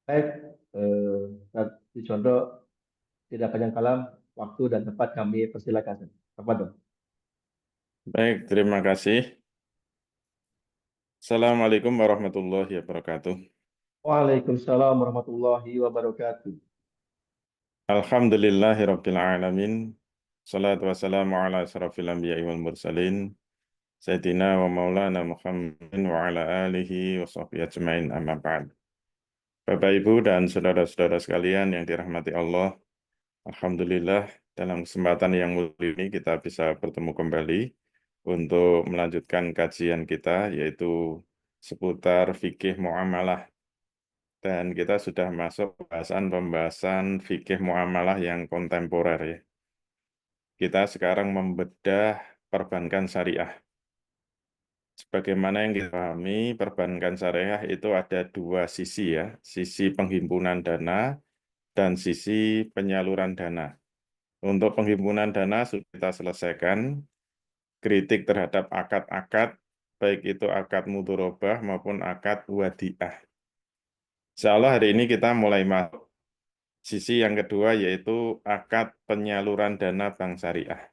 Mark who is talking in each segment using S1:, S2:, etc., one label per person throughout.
S1: Baik, Ustaz Wijondo, tidak panjang kalam, waktu dan tempat kami persilakan. Apa dong?
S2: Baik, terima kasih. Assalamualaikum warahmatullahi wabarakatuh.
S1: Waalaikumsalam warahmatullahi wabarakatuh.
S2: Alhamdulillahirabbil alamin. Salatu wassalamu ala asrafil anbiya'i wal mursalin. Sayyidina wa maulana Muhammadin wa ala alihi wa sahbihi ajmain amma ba'd. Bapak, Ibu, dan saudara-saudara sekalian yang dirahmati Allah, Alhamdulillah dalam kesempatan yang mulia ini kita bisa bertemu kembali untuk melanjutkan kajian kita yaitu seputar fikih muamalah. Dan kita sudah masuk pembahasan fikih muamalah yang kontemporer ya. Kita sekarang membedah perbankan syariah. Sebagaimana yang kita pahami, perbankan syariah itu ada dua sisi ya, sisi penghimpunan dana dan sisi penyaluran dana. Untuk penghimpunan dana sudah kita selesaikan, kritik terhadap akad-akad, baik itu akad mudharabah maupun akad wadiah. Insya Allah hari ini kita mulai masuk sisi yang kedua yaitu akad penyaluran dana bank syariah.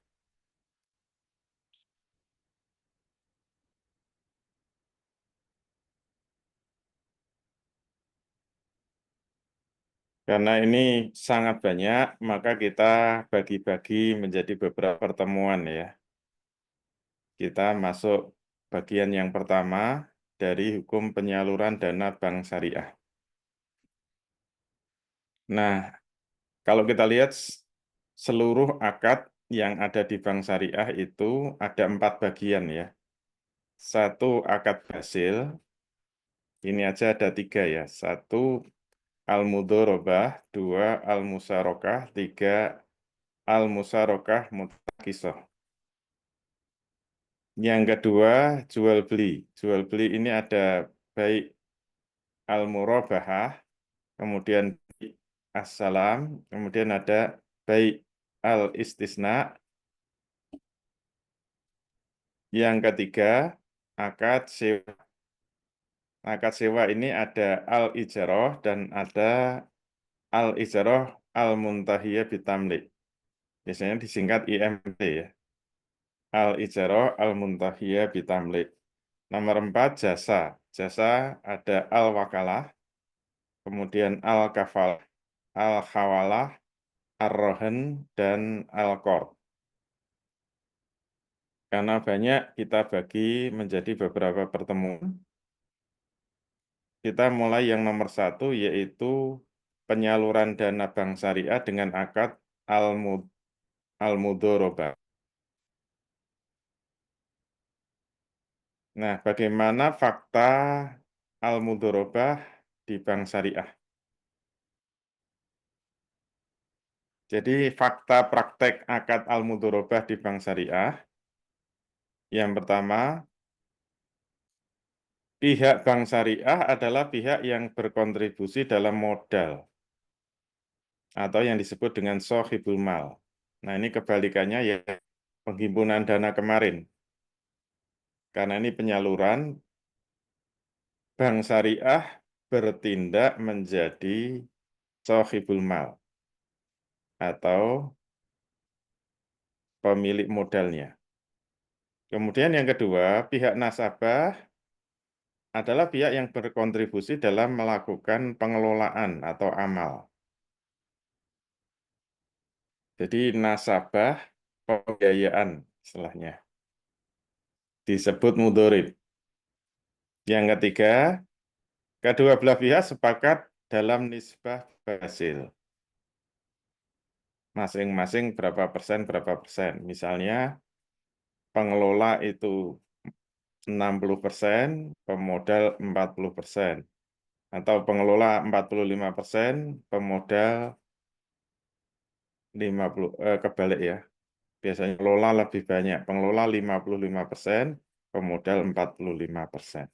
S2: Karena ini sangat banyak, maka kita bagi-bagi menjadi beberapa pertemuan ya. Kita masuk bagian yang pertama dari hukum penyaluran dana bank syariah. Nah, kalau kita lihat seluruh akad yang ada di bank syariah itu ada 4 bagian ya. Satu akad hasil, ini aja ada 3 ya. Satu al-mudharabah, 2 al-musyarakah, 3 al-musyarakah mutakisah. Yang kedua jual beli. Jual beli ini ada baik al-murabahah, kemudian as-salam, kemudian ada baik al-istisna. Yang ketiga akad sewa. Akad sewa ini ada al-ijarah dan ada al-ijarah al-muntahiyah bitamlik. Biasanya disingkat IMT ya. Al-ijarah al-muntahiyah bitamlik. Nomor 4 jasa. Jasa ada al-wakalah, kemudian al-kafalah, al-khawalah, ar-rohen, dan al-qard. Karena banyak kita bagi menjadi beberapa pertemuan. Kita mulai yang nomor 1 yaitu penyaluran dana bank syariah dengan akad al-mudharabah. Nah, bagaimana fakta al-mudharabah di bank syariah? Jadi fakta praktek akad al-mudharabah di bank syariah, yang pertama, pihak bank syariah adalah pihak yang berkontribusi dalam modal atau yang disebut dengan sohibul mal. Nah, ini kebalikannya ya penghimpunan dana kemarin. Karena ini penyaluran, bank syariah bertindak menjadi sohibul mal atau pemilik modalnya. Kemudian yang kedua, pihak nasabah adalah pihak yang berkontribusi dalam melakukan pengelolaan atau amal. Jadi nasabah pembiayaan istilahnya disebut mudorib. Yang ketiga, kedua belah pihak sepakat dalam nisbah hasil. Masing-masing berapa persen, berapa persen. Misalnya pengelola itu 60%, pemodal 40%. Atau pengelola 45%, pemodal 50, kebalik ya. Biasanya pengelola lebih banyak, pengelola 55%, pemodal 45%.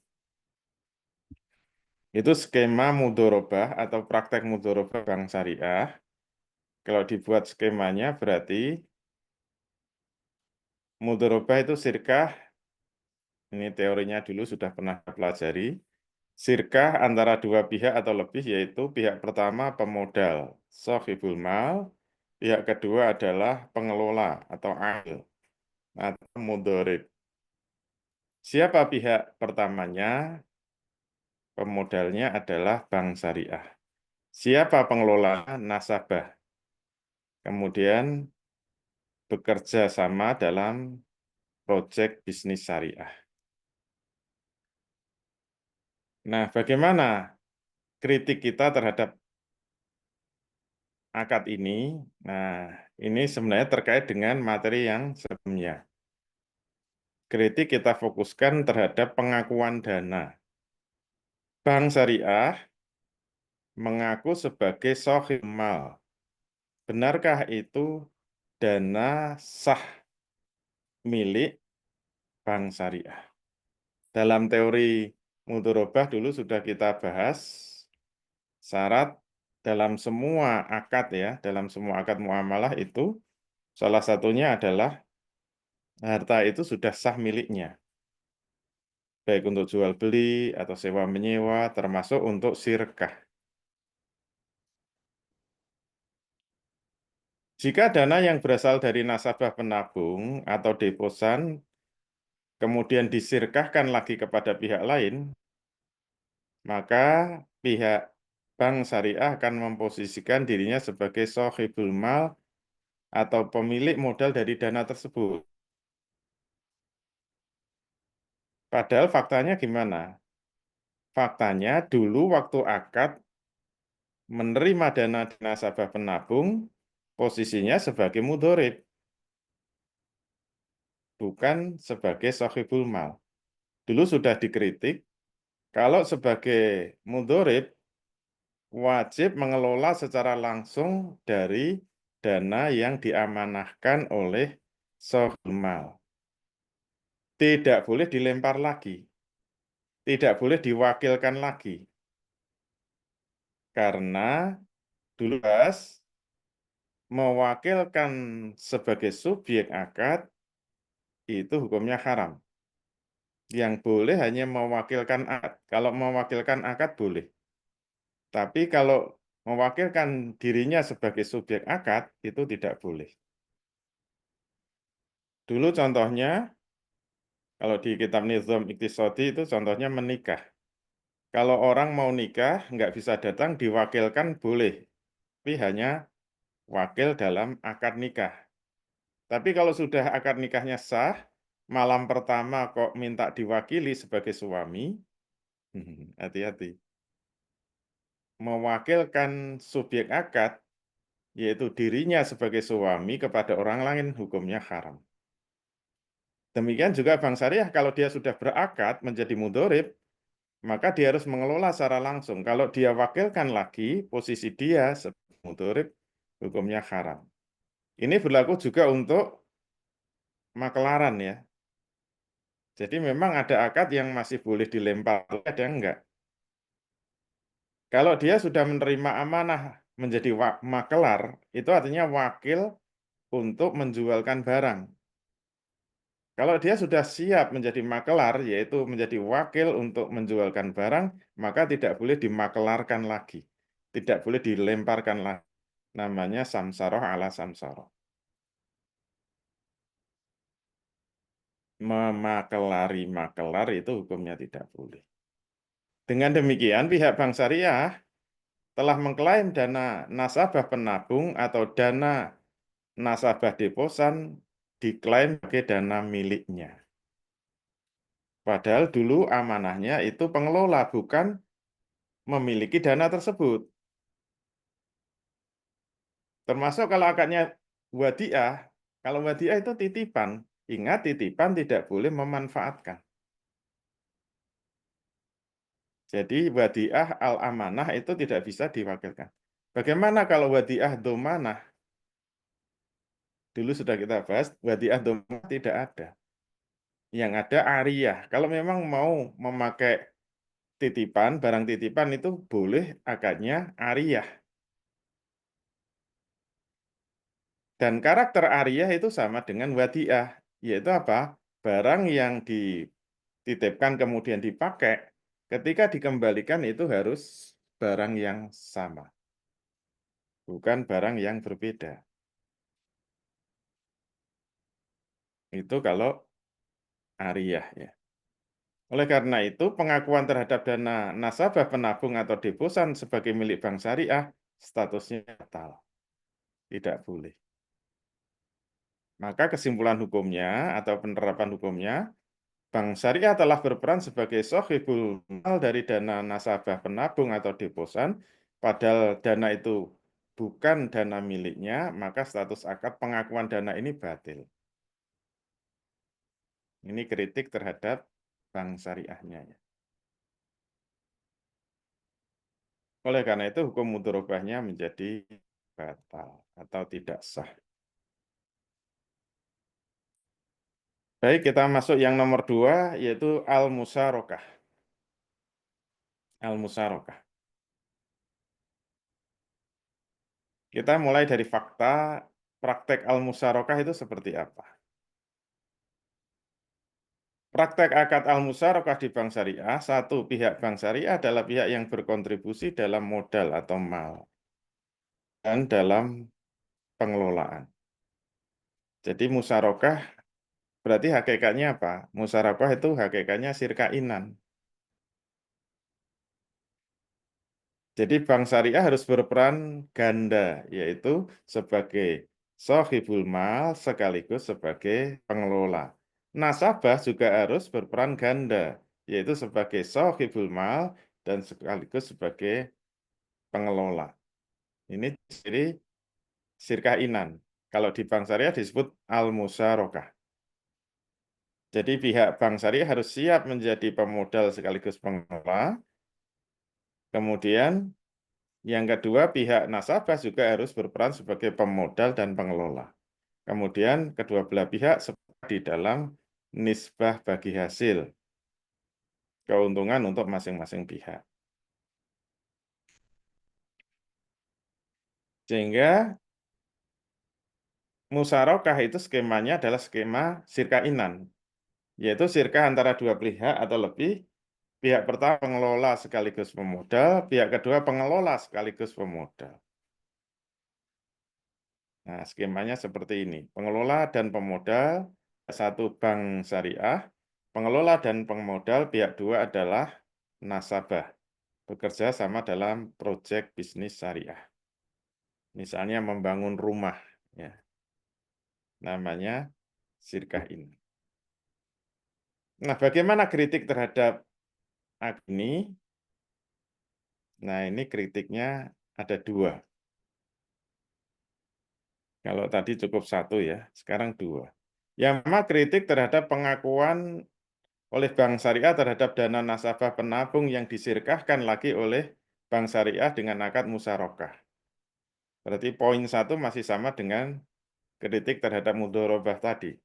S2: Itu skema mudharabah atau praktek mudharabah bank syariah. Kalau dibuat skemanya berarti mudharabah itu sirkah, ini teorinya dulu sudah pernah pelajari, Sirkah antara dua pihak atau lebih, yaitu pihak pertama pemodal, sohibul mal, pihak kedua adalah pengelola atau ail, atau mudorib. Siapa pihak pertamanya? Pemodalnya adalah bank syariah. Siapa pengelola? Nasabah. Kemudian bekerja sama dalam proyek bisnis syariah. Nah, bagaimana kritik kita terhadap akad ini? Nah, ini sebenarnya terkait dengan materi yang sebelumnya. Kritik kita fokuskan terhadap pengakuan dana. Bank syariah mengaku sebagai sohib mal. Benarkah itu dana sah milik bank syariah? Dalam teori mudharabah dulu sudah kita bahas, syarat dalam semua akad ya, dalam semua akad muamalah itu salah satunya adalah harta itu sudah sah miliknya. Baik untuk jual beli atau sewa menyewa, termasuk untuk sirkah. Jika dana yang berasal dari nasabah penabung atau deposan kemudian disirkahkan lagi kepada pihak lain, maka pihak bank syariah akan memposisikan dirinya sebagai sohibul mal atau pemilik modal dari dana tersebut. Padahal faktanya gimana? Faktanya dulu waktu akad menerima dana dari nasabah penabung, posisinya sebagai mudorib, bukan sebagai sohibul mal. Dulu sudah dikritik, kalau sebagai mudorib, wajib mengelola secara langsung dari dana yang diamanahkan oleh sohibul mal. Tidak boleh dilempar lagi, tidak boleh diwakilkan lagi. Karena dulu bahas mewakilkan sebagai subjek akad itu hukumnya haram. Yang boleh hanya mewakilkan akad. Kalau mewakilkan akad boleh. Tapi kalau mewakilkan dirinya sebagai subjek akad itu tidak boleh. Dulu contohnya, kalau di kitab Nizam Iqtisadi itu contohnya menikah. Kalau orang mau nikah, nggak bisa datang, diwakilkan boleh. Tapi hanya wakil dalam akad nikah. Tapi kalau sudah akad nikahnya sah, malam pertama kok minta diwakili sebagai suami, hati-hati. Mewakilkan subjek akad, yaitu dirinya sebagai suami kepada orang lain, hukumnya haram. Demikian juga bank syariah, kalau dia sudah berakad menjadi mudorib, maka dia harus mengelola secara langsung. Kalau dia wakilkan lagi, posisi dia sebagai mudorib, hukumnya haram. Ini berlaku juga untuk makelaran ya. Jadi memang ada akad yang masih boleh dilempar, ada yang enggak. Kalau dia sudah menerima amanah menjadi makelar, itu artinya wakil untuk menjualkan barang. Kalau dia sudah siap menjadi makelar, yaitu menjadi wakil untuk menjualkan barang, maka tidak boleh dimakelarkan lagi. Tidak boleh dilemparkan lagi. Namanya samsaroh ala samsaroh. Memakelari makelar itu hukumnya tidak boleh. Dengan demikian, pihak bank syariah telah mengklaim dana nasabah penabung atau dana nasabah deposan diklaim sebagai dana miliknya. Padahal dulu amanahnya itu pengelola, bukan memiliki dana tersebut. Termasuk kalau akadnya wadiah, kalau wadiah itu titipan. Ingat, titipan tidak boleh memanfaatkan. Jadi wadiah al-amanah itu tidak bisa diwakilkan. Bagaimana kalau wadiah domanah? Dulu sudah kita bahas, wadiah domanah tidak ada. Yang ada ariyah. Kalau memang mau memakai titipan, barang titipan itu boleh akadnya ariyah. Dan karakter ariyah itu sama dengan wadiah, yaitu apa? Barang yang dititipkan kemudian dipakai, ketika dikembalikan itu harus barang yang sama, bukan barang yang berbeda. Itu kalau ariyah ya. Oleh karena itu, pengakuan terhadap dana nasabah penabung atau deposan sebagai milik bank syariah statusnya batal. Tidak boleh. Maka kesimpulan hukumnya atau penerapan hukumnya, bank syariah telah berperan sebagai sohibul mal dari dana nasabah penabung atau deposan, padahal dana itu bukan dana miliknya, maka status akad pengakuan dana ini batil. Ini kritik terhadap bank syariahnya. Oleh karena itu, hukum mudharabahnya menjadi batal atau tidak sah. Baik, kita masuk yang nomor 2, yaitu al-musyarakah. Al-musyarakah. Kita mulai dari fakta praktek al-musyarakah itu seperti apa. Praktek akad al-musyarakah di bank syariah, satu pihak bank syariah adalah pihak yang berkontribusi dalam modal atau mal dan dalam pengelolaan. Jadi musyarakah berarti hakikatnya apa? Musyarakah itu hakikatnya sirkainan. Jadi bank syariah harus berperan ganda, yaitu sebagai sohibul mal sekaligus sebagai pengelola. Nasabah juga harus berperan ganda, yaitu sebagai sohibul mal dan sekaligus sebagai pengelola. Ini ciri sirkainan. Kalau di bank syariah disebut al-musyarakah. Jadi pihak bank syariah harus siap menjadi pemodal sekaligus pengelola. Kemudian yang kedua, pihak nasabah juga harus berperan sebagai pemodal dan pengelola. Kemudian kedua belah pihak sepakat di dalam nisbah bagi hasil keuntungan untuk masing-masing pihak. Sehingga musyarakah itu skemanya adalah skema sirkainan, yaitu sirkah antara dua pihak atau lebih. Pihak pertama pengelola sekaligus pemodal, pihak kedua pengelola sekaligus pemodal. Nah, skemanya seperti ini. Pengelola dan pemodal, satu bank syariah, pengelola dan pemodal pihak dua adalah nasabah. Bekerja sama dalam proyek bisnis syariah. Misalnya membangun rumah, ya. Namanya sirkah ini. Nah, bagaimana kritik terhadap ini? Nah, ini kritiknya ada dua. Kalau tadi cukup satu ya, sekarang dua. Yang pertama kritik terhadap pengakuan oleh bank syariah terhadap dana nasabah penabung yang disirkahkan lagi oleh bank syariah dengan akad musyarakah. Berarti poin 1 masih sama dengan kritik terhadap mudharabah tadi.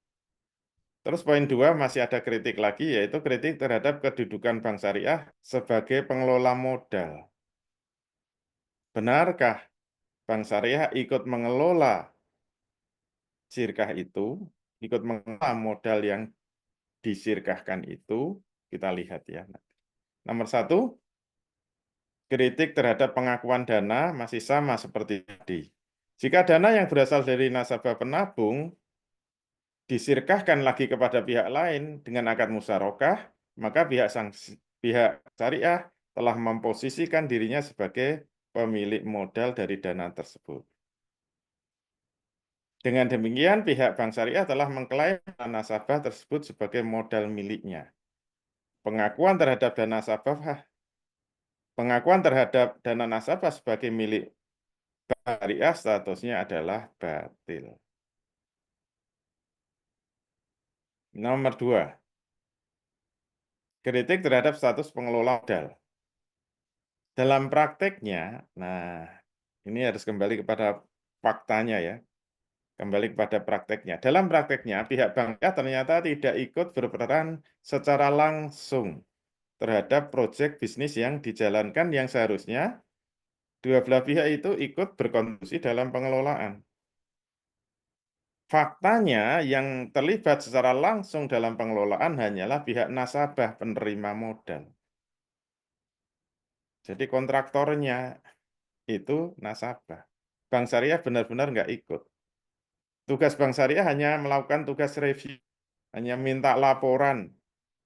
S2: Terus poin 2 masih ada kritik lagi, yaitu kritik terhadap kedudukan bank syariah sebagai pengelola modal. Benarkah bank syariah ikut mengelola sirkah itu, ikut mengelola modal yang disirkahkan itu? Kita lihat ya. Nomor 1, kritik terhadap pengakuan dana masih sama seperti tadi. Jika dana yang berasal dari nasabah penabung disirkahkan lagi kepada pihak lain dengan akad musyarakah, maka pihak syariah telah memposisikan dirinya sebagai pemilik modal dari dana tersebut. Dengan demikian, pihak bank syariah telah mengklaim nasabah tersebut sebagai modal miliknya. Pengakuan terhadap dana nasabah sebagai milik syariah statusnya adalah batil. Nomor 2, kritik terhadap status pengelola modal. Dalam prakteknya, nah ini harus kembali kepada faktanya ya, kembali kepada prakteknya. Dalam prakteknya, pihak bank ternyata tidak ikut berperan secara langsung terhadap proyek bisnis yang dijalankan yang seharusnya dua belah pihak itu ikut berkontribusi dalam pengelolaan. Faktanya yang terlibat secara langsung dalam pengelolaan hanyalah pihak nasabah penerima modal. Jadi kontraktornya itu nasabah. Bank Syariah benar-benar nggak ikut. Tugas Bank Syariah hanya melakukan tugas review, hanya minta laporan,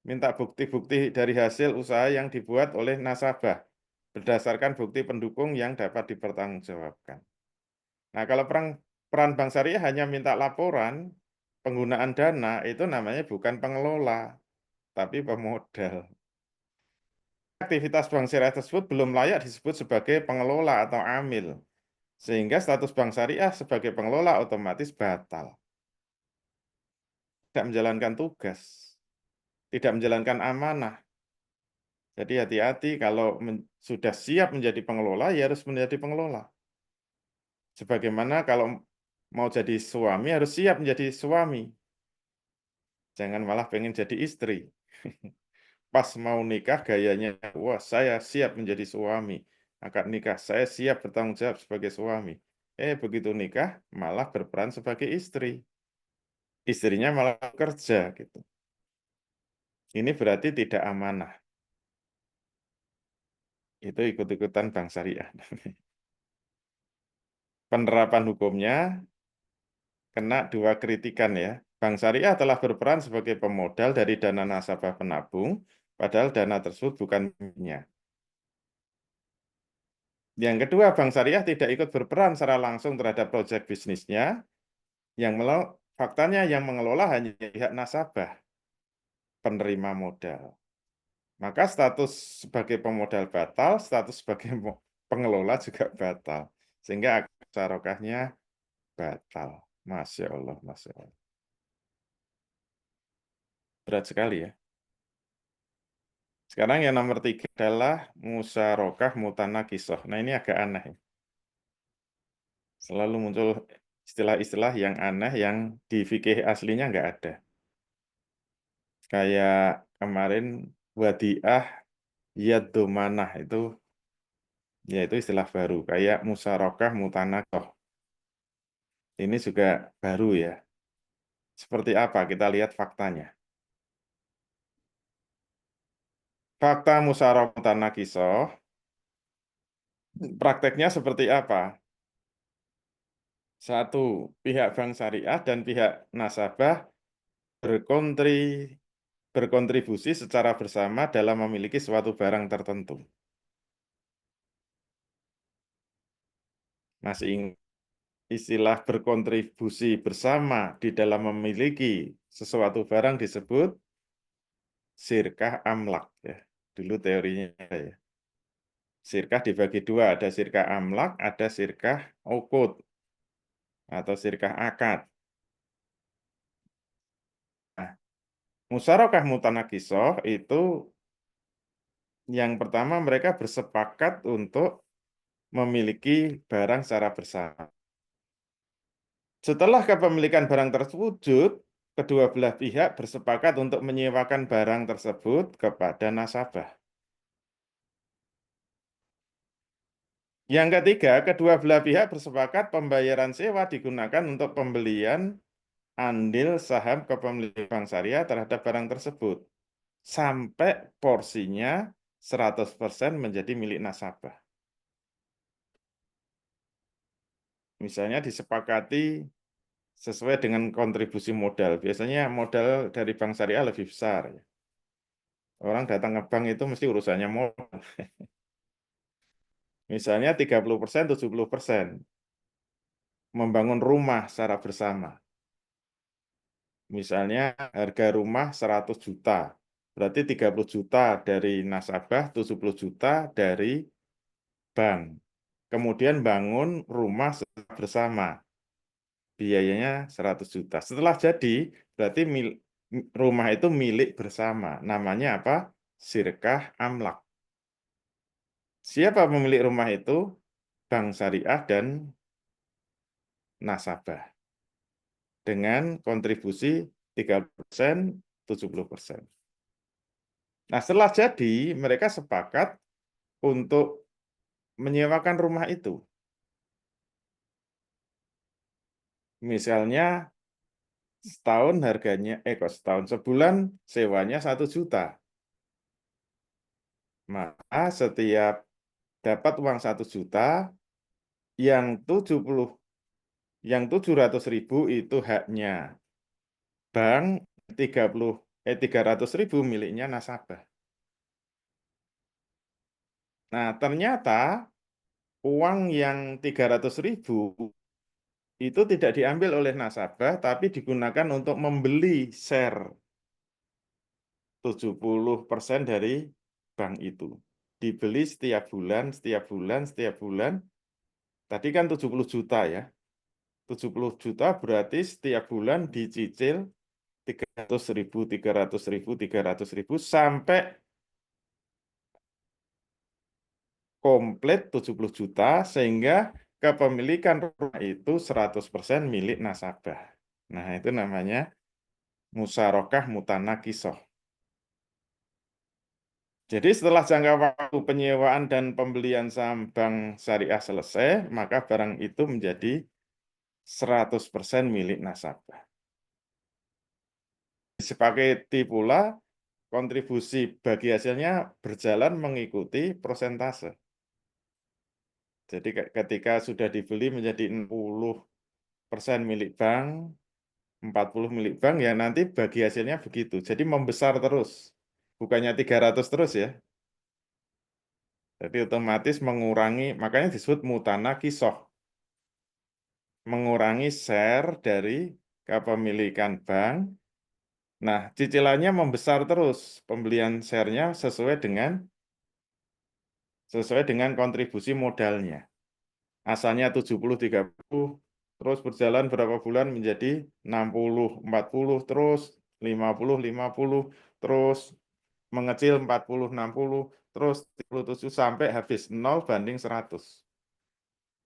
S2: minta bukti-bukti dari hasil usaha yang dibuat oleh nasabah berdasarkan bukti pendukung yang dapat dipertanggungjawabkan. Nah, kalau peran Bank Syariah hanya minta laporan penggunaan dana, itu namanya bukan pengelola, tapi pemodal. Aktivitas Bank Syariah tersebut belum layak disebut sebagai pengelola atau amil, sehingga status Bank Syariah sebagai pengelola otomatis batal. Tidak menjalankan tugas, tidak menjalankan amanah. Jadi hati-hati kalau sudah siap menjadi pengelola, ya harus menjadi pengelola. Sebagaimana kalau mau jadi suami, harus siap menjadi suami. Jangan malah pengen jadi istri. Pas mau nikah gayanya, wah saya siap menjadi suami. Akad nikah, saya siap bertanggung jawab sebagai suami. Begitu nikah, malah berperan sebagai istri. Istrinya malah kerja gitu. Ini berarti tidak amanah. Itu ikut-ikutan Bank Syariah. Penerapan hukumnya kena 2 kritikan ya. Bank Syariah telah berperan sebagai pemodal dari dana nasabah penabung, padahal dana tersebut bukan miliknya. Yang kedua, Bank Syariah tidak ikut berperan secara langsung terhadap proyek bisnisnya, faktanya yang mengelola hanya pihak nasabah, penerima modal. Maka status sebagai pemodal batal, status sebagai pengelola juga batal. Sehingga musyarakahnya batal. Masya Allah, Masya Allah. Berat sekali ya. Sekarang yang nomor 3 adalah musyarakah mutanakisah. Nah ini agak aneh. Selalu muncul istilah-istilah yang aneh yang di fikih aslinya nggak ada. Kayak kemarin wadiah yadomanah itu, yaitu istilah baru. Kayak musyarakah mutanakoh. Ini juga baru ya. Seperti apa? Kita lihat faktanya. Fakta musyarakah mutanakisoh, prakteknya seperti apa? Satu, pihak bank syariah dan pihak nasabah berkontribusi secara bersama dalam memiliki suatu barang tertentu. Masih ingat istilah berkontribusi bersama di dalam memiliki sesuatu barang disebut sirkah amlak ya. Dulu teorinya ya. Sirkah dibagi 2, ada sirkah amlak, ada sirkah uqud atau sirkah akad. Nah, musyarakah mutanakisah itu yang pertama mereka bersepakat untuk memiliki barang secara bersama. Setelah kepemilikan barang terwujud, kedua belah pihak bersepakat untuk menyewakan barang tersebut kepada nasabah. Yang ketiga, kedua belah pihak bersepakat pembayaran sewa digunakan untuk pembelian andil saham kepemilikan bank syariah terhadap barang tersebut. Sampai porsinya 100% menjadi milik nasabah. Misalnya disepakati sesuai dengan kontribusi modal. Biasanya modal dari bank syariah lebih besar. Orang datang ke bank itu mesti urusannya modal. Misalnya 30%, 70%. Membangun rumah secara bersama. Misalnya harga rumah 100 juta. Berarti 30 juta dari nasabah, 70 juta dari bank. Kemudian bangun rumah bersama. Biayanya 100 juta. Setelah jadi, berarti rumah itu milik bersama. Namanya apa? Sirkah amlak. Siapa pemilik rumah itu? Bank syariah dan nasabah. Dengan kontribusi 30%, 70%. Nah, setelah jadi, mereka sepakat untuk menyewakan rumah itu. Misalnya setahun harganya, sebulan sewanya 1 juta. Maka setiap dapat uang 1 juta, yang 700.000 itu haknya bank, 300.000 miliknya nasabah. Nah, ternyata uang yang 300.000 itu tidak diambil oleh nasabah, tapi digunakan untuk membeli share 70% dari bank itu. Dibeli setiap bulan, setiap bulan, setiap bulan. Tadi kan 70 juta ya. 70 juta berarti setiap bulan dicicil 300.000, 300.000, 300.000 sampai komplit 70 juta sehingga kepemilikan rumah itu 100% milik nasabah. Nah, itu namanya musyarakah mutanakisah. Jadi setelah jangka waktu penyewaan dan pembelian saham bank syariah selesai, maka barang itu menjadi 100% milik nasabah. Disepakati pula kontribusi bagi hasilnya berjalan mengikuti persentase. Jadi ketika sudah dibeli menjadi 60% milik bank, 40 milik bank, ya nanti bagi hasilnya begitu. Jadi membesar terus. Bukannya 300 terus ya. Jadi otomatis mengurangi, makanya disebut mutanakisah. Mengurangi share dari kepemilikan bank. Nah, cicilannya membesar terus. Pembelian share-nya sesuai dengan kontribusi modalnya. Asalnya 70-30, terus berjalan berapa bulan menjadi 60-40, terus 50-50, terus mengecil 40-60, terus 37 sampai habis 0:100.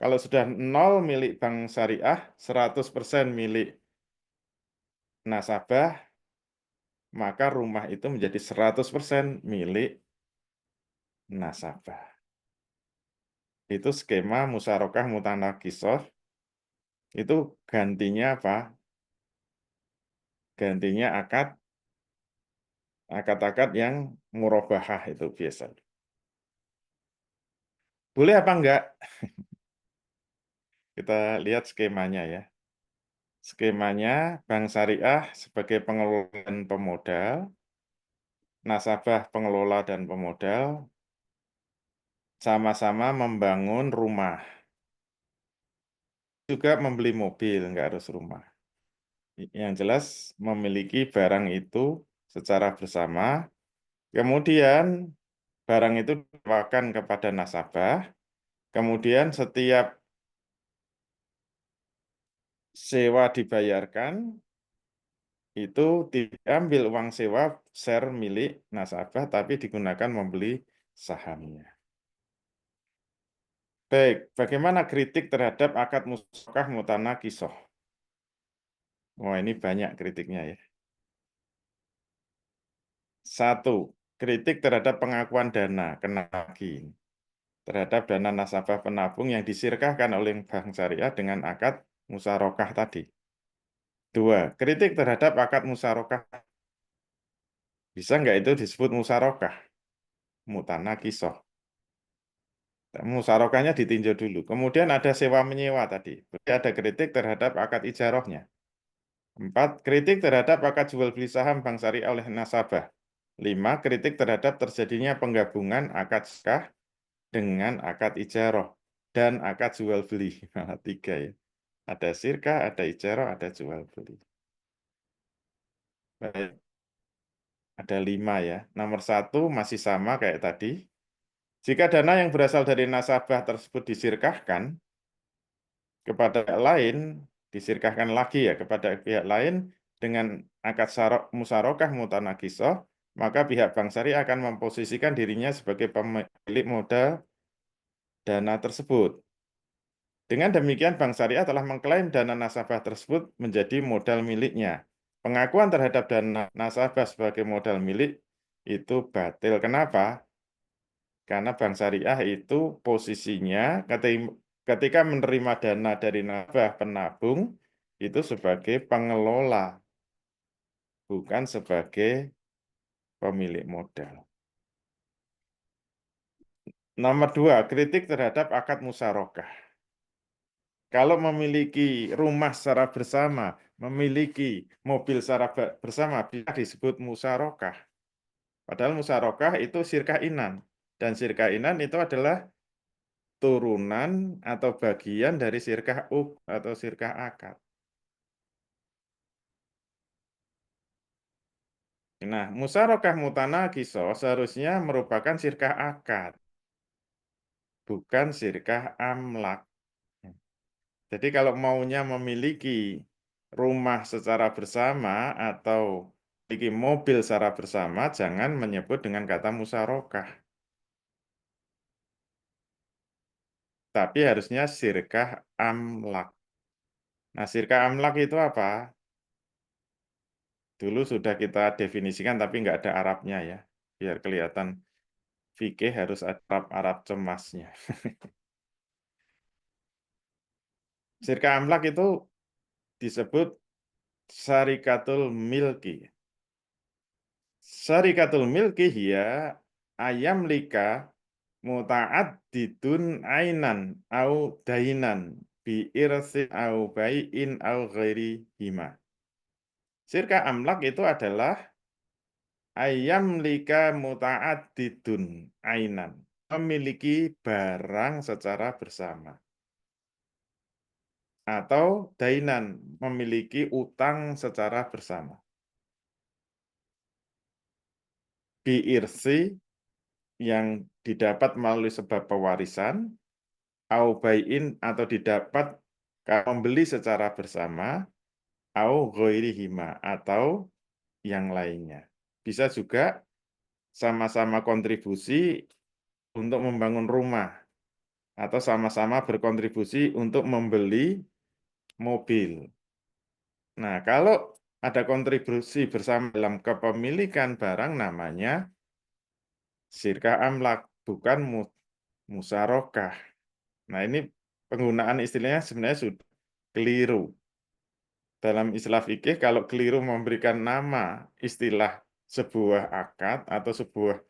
S2: Kalau sudah 0 milik bank syariah, 100% milik nasabah, maka rumah itu menjadi 100% milik nasabah. Itu skema musyarakah mutanakisah. Itu gantinya apa? Gantinya akad yang murabahah itu biasa. Boleh apa enggak? Kita lihat skemanya ya. Skemanya bank syariah sebagai pengelola dan pemodal, nasabah pengelola dan pemodal, sama-sama membangun rumah. Juga membeli mobil, enggak harus rumah. Yang jelas memiliki barang itu secara bersama, kemudian barang itu ditawarkan kepada nasabah, kemudian setiap sewa dibayarkan, itu diambil uang sewa share milik nasabah, tapi digunakan membeli sahamnya. Baik, bagaimana kritik terhadap akad musyarakah mutanakisah? Wah, ini banyak kritiknya ya. 1. Kritik terhadap pengakuan dana, kena lagi. Terhadap dana nasabah penabung yang disirkahkan oleh bank syariah dengan akad musyarakah tadi. 2. Kritik terhadap akad musyarakah. Bisa nggak itu disebut musyarakah? Mutanakisah. Musyarakahnya ditinjau dulu. Kemudian ada sewa menyewa tadi. Berarti ada kritik terhadap akad ijarahnya. 4. Kritik terhadap akad jual beli saham bank syariah oleh nasabah. 5. Kritik terhadap terjadinya penggabungan akad sirkah dengan akad ijarah dan akad jual beli. 3 ya. Ada sirkah, ada ijarah, ada jual beli. Baik. Ada 5 ya. Nomor 1 masih sama kayak tadi. Jika dana yang berasal dari nasabah tersebut disirkahkan kepada pihak lain, disirkahkan lagi ya kepada pihak lain dengan akad musyarakah mutanakisah, maka pihak bank syariah akan memposisikan dirinya sebagai pemilik modal dana tersebut. Dengan demikian, bank syariah telah mengklaim dana nasabah tersebut menjadi modal miliknya. Pengakuan terhadap dana nasabah sebagai modal milik itu batil. Kenapa? Karena bank syariah itu posisinya ketika menerima dana dari nasabah penabung itu sebagai pengelola, bukan sebagai pemilik modal. Nomor 2, kritik terhadap akad musyarakah. Kalau memiliki rumah secara bersama, memiliki mobil secara bersama, bisa disebut musyarakah. Padahal musyarakah itu syirkah inan. Dan syirkah inan itu adalah turunan atau bagian dari syirkah atau syirkah akad. Nah, musyarakah mutanakisah seharusnya merupakan syirkah akad, bukan syirkah amlak. Jadi kalau maunya memiliki rumah secara bersama atau memiliki mobil secara bersama, jangan menyebut dengan kata musyarakah. Tapi harusnya syirkah amlak. Nah, syirkah amlak itu apa? Dulu sudah kita definisikan tapi nggak ada Arabnya ya. Biar kelihatan fikih harus ada Arab cemasnya. Syirkah amlak itu disebut syarikatul milki. Syarikatul milki hiya ayam lika muta'addidun ainan au dainan bi irsi au bai'in au ghairi hima. Syirkah amlak itu adalah ayam lika muta'addidun ainan, memiliki barang secara bersama. Atau dainan, memiliki utang secara bersama. Biirsi yang didapat melalui sebab pewarisan, au bai'in atau didapat membeli secara bersama, au ghairihima atau yang lainnya. Bisa juga sama-sama kontribusi untuk membangun rumah atau sama-sama berkontribusi untuk membeli mobil. Nah, kalau ada kontribusi bersama dalam kepemilikan barang namanya syirkah amlak, bukan musyarakah. Nah, ini penggunaan istilahnya sebenarnya sudah keliru. Dalam istilah fikih, kalau keliru memberikan nama istilah sebuah akad atau sebuah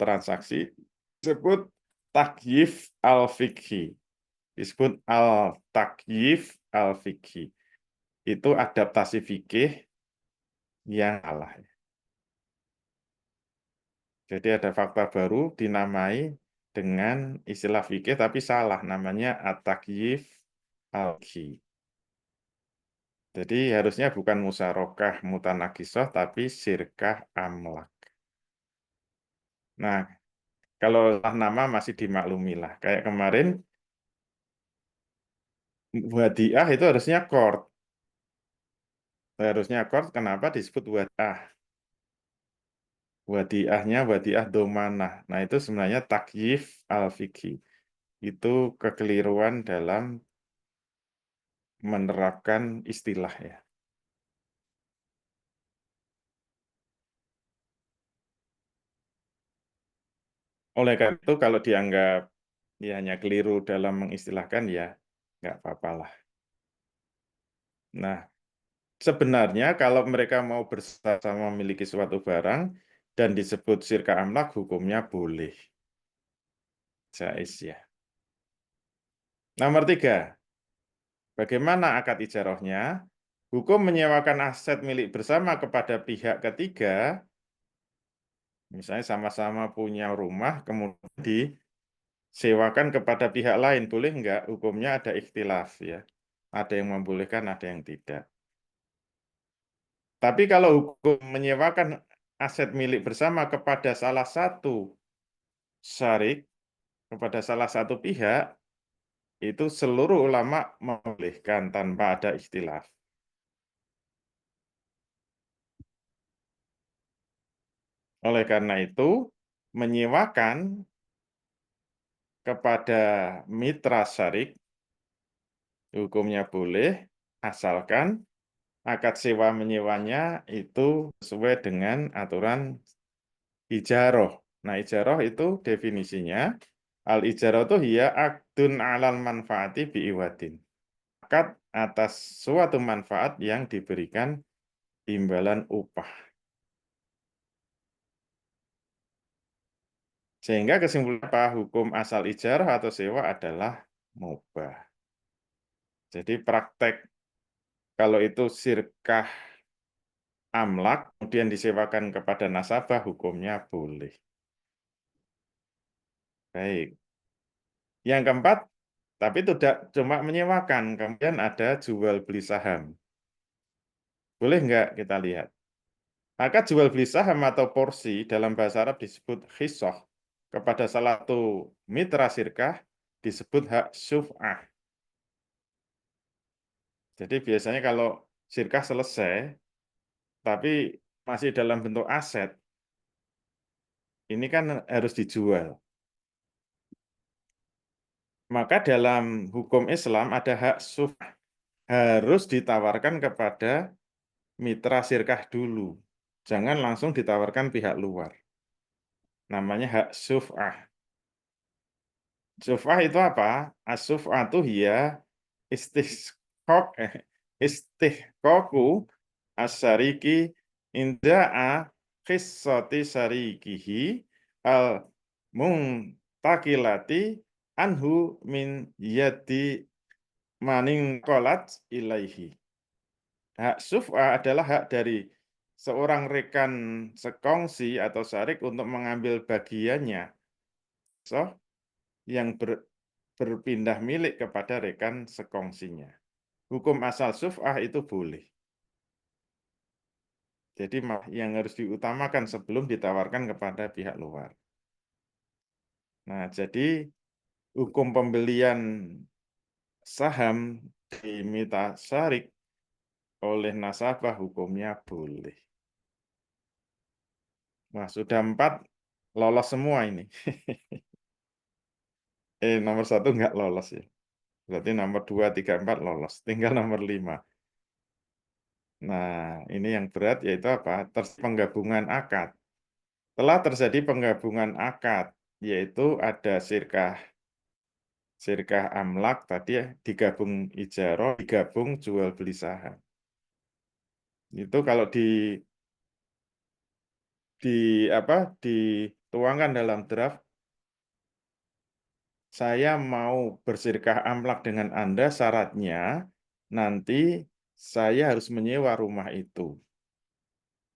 S2: transaksi, disebut takyif al-fikhi. Disebut al-takyif al-fikhi. Itu adaptasi fikih yang salah. Jadi ada fakta baru dinamai dengan istilah fikih tapi salah, namanya at-takyif al-fikhi. Jadi harusnya bukan musyarakah mutanakisah tapi syirkah amlak. Nah, kalau nama masih dimaklumi lah. Kayak kemarin wadiah itu harusnya qard. Harusnya qard, kenapa disebut wadiah? Wadiahnya wadiah domanah. Nah, itu sebenarnya takyif al-fikhi. Itu kekeliruan dalam menerapkan istilah ya. Oleh karena itu kalau dianggap ya hanya keliru dalam mengistilahkan ya nggak apa-apa lah. Nah, sebenarnya kalau mereka mau bersama memiliki suatu barang dan disebut syirka amlak, hukumnya boleh. Jais ya. Nomor 3, bagaimana akad ijarahnya? Hukum menyewakan aset milik bersama kepada pihak ketiga, misalnya sama-sama punya rumah, kemudian disewakan kepada pihak lain, boleh enggak? Hukumnya ada ikhtilaf ya. Ada yang membolehkan, ada yang tidak. Tapi kalau hukum menyewakan aset milik bersama kepada salah satu syarik, kepada salah satu pihak, itu seluruh ulama membolehkan tanpa ada ikhtilaf. Oleh karena itu, menyewakan kepada mitra syarik hukumnya boleh, asalkan akad sewa menyewanya itu sesuai dengan aturan ijaroh. Nah, ijaroh itu definisinya, al-ijaroh itu hiya akdun alal manfaati bi'iwadin. Akad atas suatu manfaat yang diberikan imbalan upah. Sehingga kesimpulan apa? Hukum asal ijarah atau sewa adalah mubah. Jadi praktek kalau itu sirkah amlak kemudian disewakan kepada nasabah, hukumnya boleh. Baik. Yang keempat, tapi tidak cuma menyewakan, kemudian ada jual beli saham. Boleh nggak kita lihat? Maka jual beli saham atau porsi dalam bahasa Arab disebut khisoh. Kepada salah satu mitra sirkah disebut hak syuf'ah. Jadi biasanya kalau sirkah selesai, tapi masih dalam bentuk aset, ini kan harus dijual. Maka dalam hukum Islam ada hak syuf'ah. Harus ditawarkan kepada mitra sirkah dulu. Jangan langsung ditawarkan pihak luar. Namanya hak syuf'ah. Syuf'ah itu apa? As-syuf'ah itu ya istihqaq istihqaqu as-syariki inda'a khissati syarikihi al muntakilati anhu min yadi maning qalat ilaihi. Hak syuf'ah adalah hak dari seorang rekan sekongsi atau syarik untuk mengambil bagiannya yang berpindah milik kepada rekan sekongsinya. Hukum asal syuf'ah itu boleh. Jadi yang harus diutamakan sebelum ditawarkan kepada pihak luar. Nah, jadi hukum pembelian saham di mita syarik oleh nasabah hukumnya boleh. Wah, sudah 4 lolos semua ini. Nomor 1 nggak lolos ya. Berarti nomor 2, 3, 4 lolos. Tinggal nomor 5. Nah, ini yang berat yaitu apa? Penggabungan akad. Telah terjadi penggabungan akad, yaitu ada sirkah amlak tadi ya, digabung ijaroh, digabung jual beli saham. Itu kalau dituangkan dalam draft, saya mau bersirkah amlak dengan Anda, syaratnya nanti saya harus menyewa rumah itu.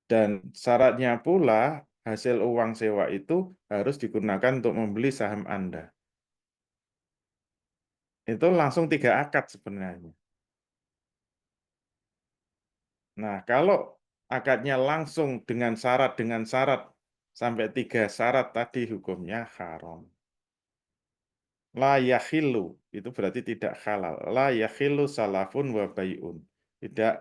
S2: Dan syaratnya pula hasil uang sewa itu harus digunakan untuk membeli saham Anda. Itu langsung 3 akad sebenarnya. Nah, kalau akadnya langsung dengan syarat sampai 3 syarat tadi hukumnya haram. La yakhillu, itu berarti tidak halal. La yakhillu salafun wa bai'un. Tidak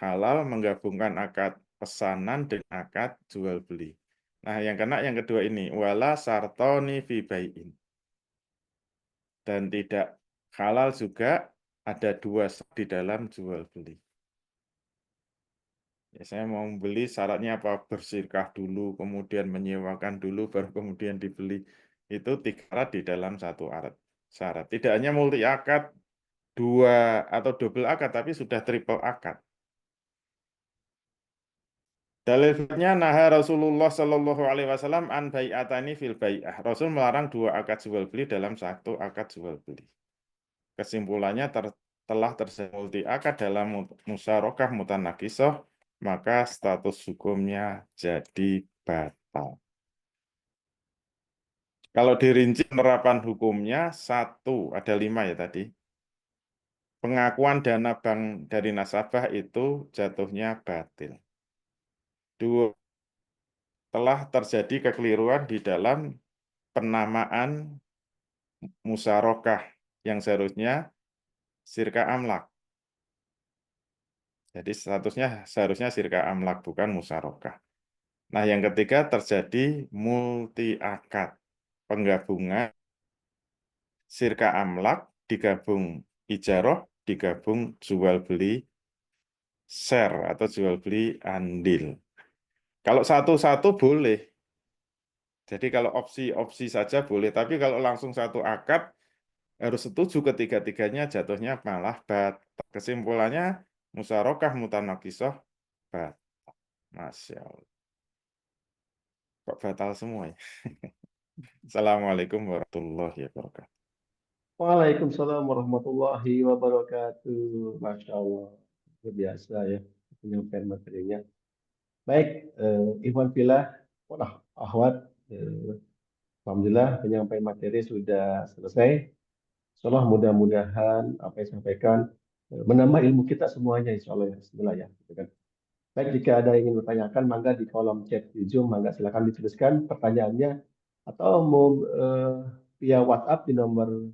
S2: halal menggabungkan akad pesanan dengan akad jual beli. Nah, yang kena yang kedua ini, wala sartoni fi bai'in. Dan tidak halal juga ada 2 di dalam jual beli. Ya, saya mau beli syaratnya apa? Bersirkah dulu, kemudian menyewakan dulu, baru kemudian dibeli. Itu 3 syarat di dalam 1 syarat. Tidak hanya multi akad, 2 atau double akad, tapi sudah triple akad. Dalilnya naha Rasulullah Shallallahu Alaihi Wasallam an bai'atani fil bai'ah. Rasul melarang 2 akad jual beli dalam 1 akad jual beli. Kesimpulannya telah terjadi multi akad dalam musyarakah mutanakisah, maka status hukumnya jadi batal. Kalau dirinci penerapan hukumnya, 1, ada 5 ya tadi. Pengakuan dana bank dari nasabah itu jatuhnya batil. 2, telah terjadi kekeliruan di dalam penamaan musyarakah yang seharusnya sirka amlak. Jadi statusnya seharusnya sirka amlak, bukan musyarakah. Nah, yang ketiga terjadi multi akad, penggabungan sirka amlak digabung ijaroh, digabung jual beli share atau jual beli andil. Kalau satu-satu boleh. Jadi kalau opsi-opsi saja boleh, tapi kalau langsung 1 akad harus setuju ketiga-tiganya, jatuhnya malah batal. Kesimpulannya musyarakah mutanakisah batal. Masya Allah. Kok batal semua ya? Assalamualaikum warahmatullahi wabarakatuh.
S1: Waalaikumsalam warahmatullahi wabarakatuh. Masya Allah, luar biasa ya penyampaian materinya. Baik, Ikhwan Fillah, wah, Ahwat, Alhamdulillah penyampaian materi sudah selesai. Insyaallah mudah-mudahan apa yang disampaikan menambah ilmu kita semuanya, insya Allah ya. Bismillah ya. Gitu kan. Baik, jika ada yang ingin bertanyakan, mangga di kolom chat di Zoom, mangga silakan dituliskan pertanyaannya atau mau via WhatsApp di nomor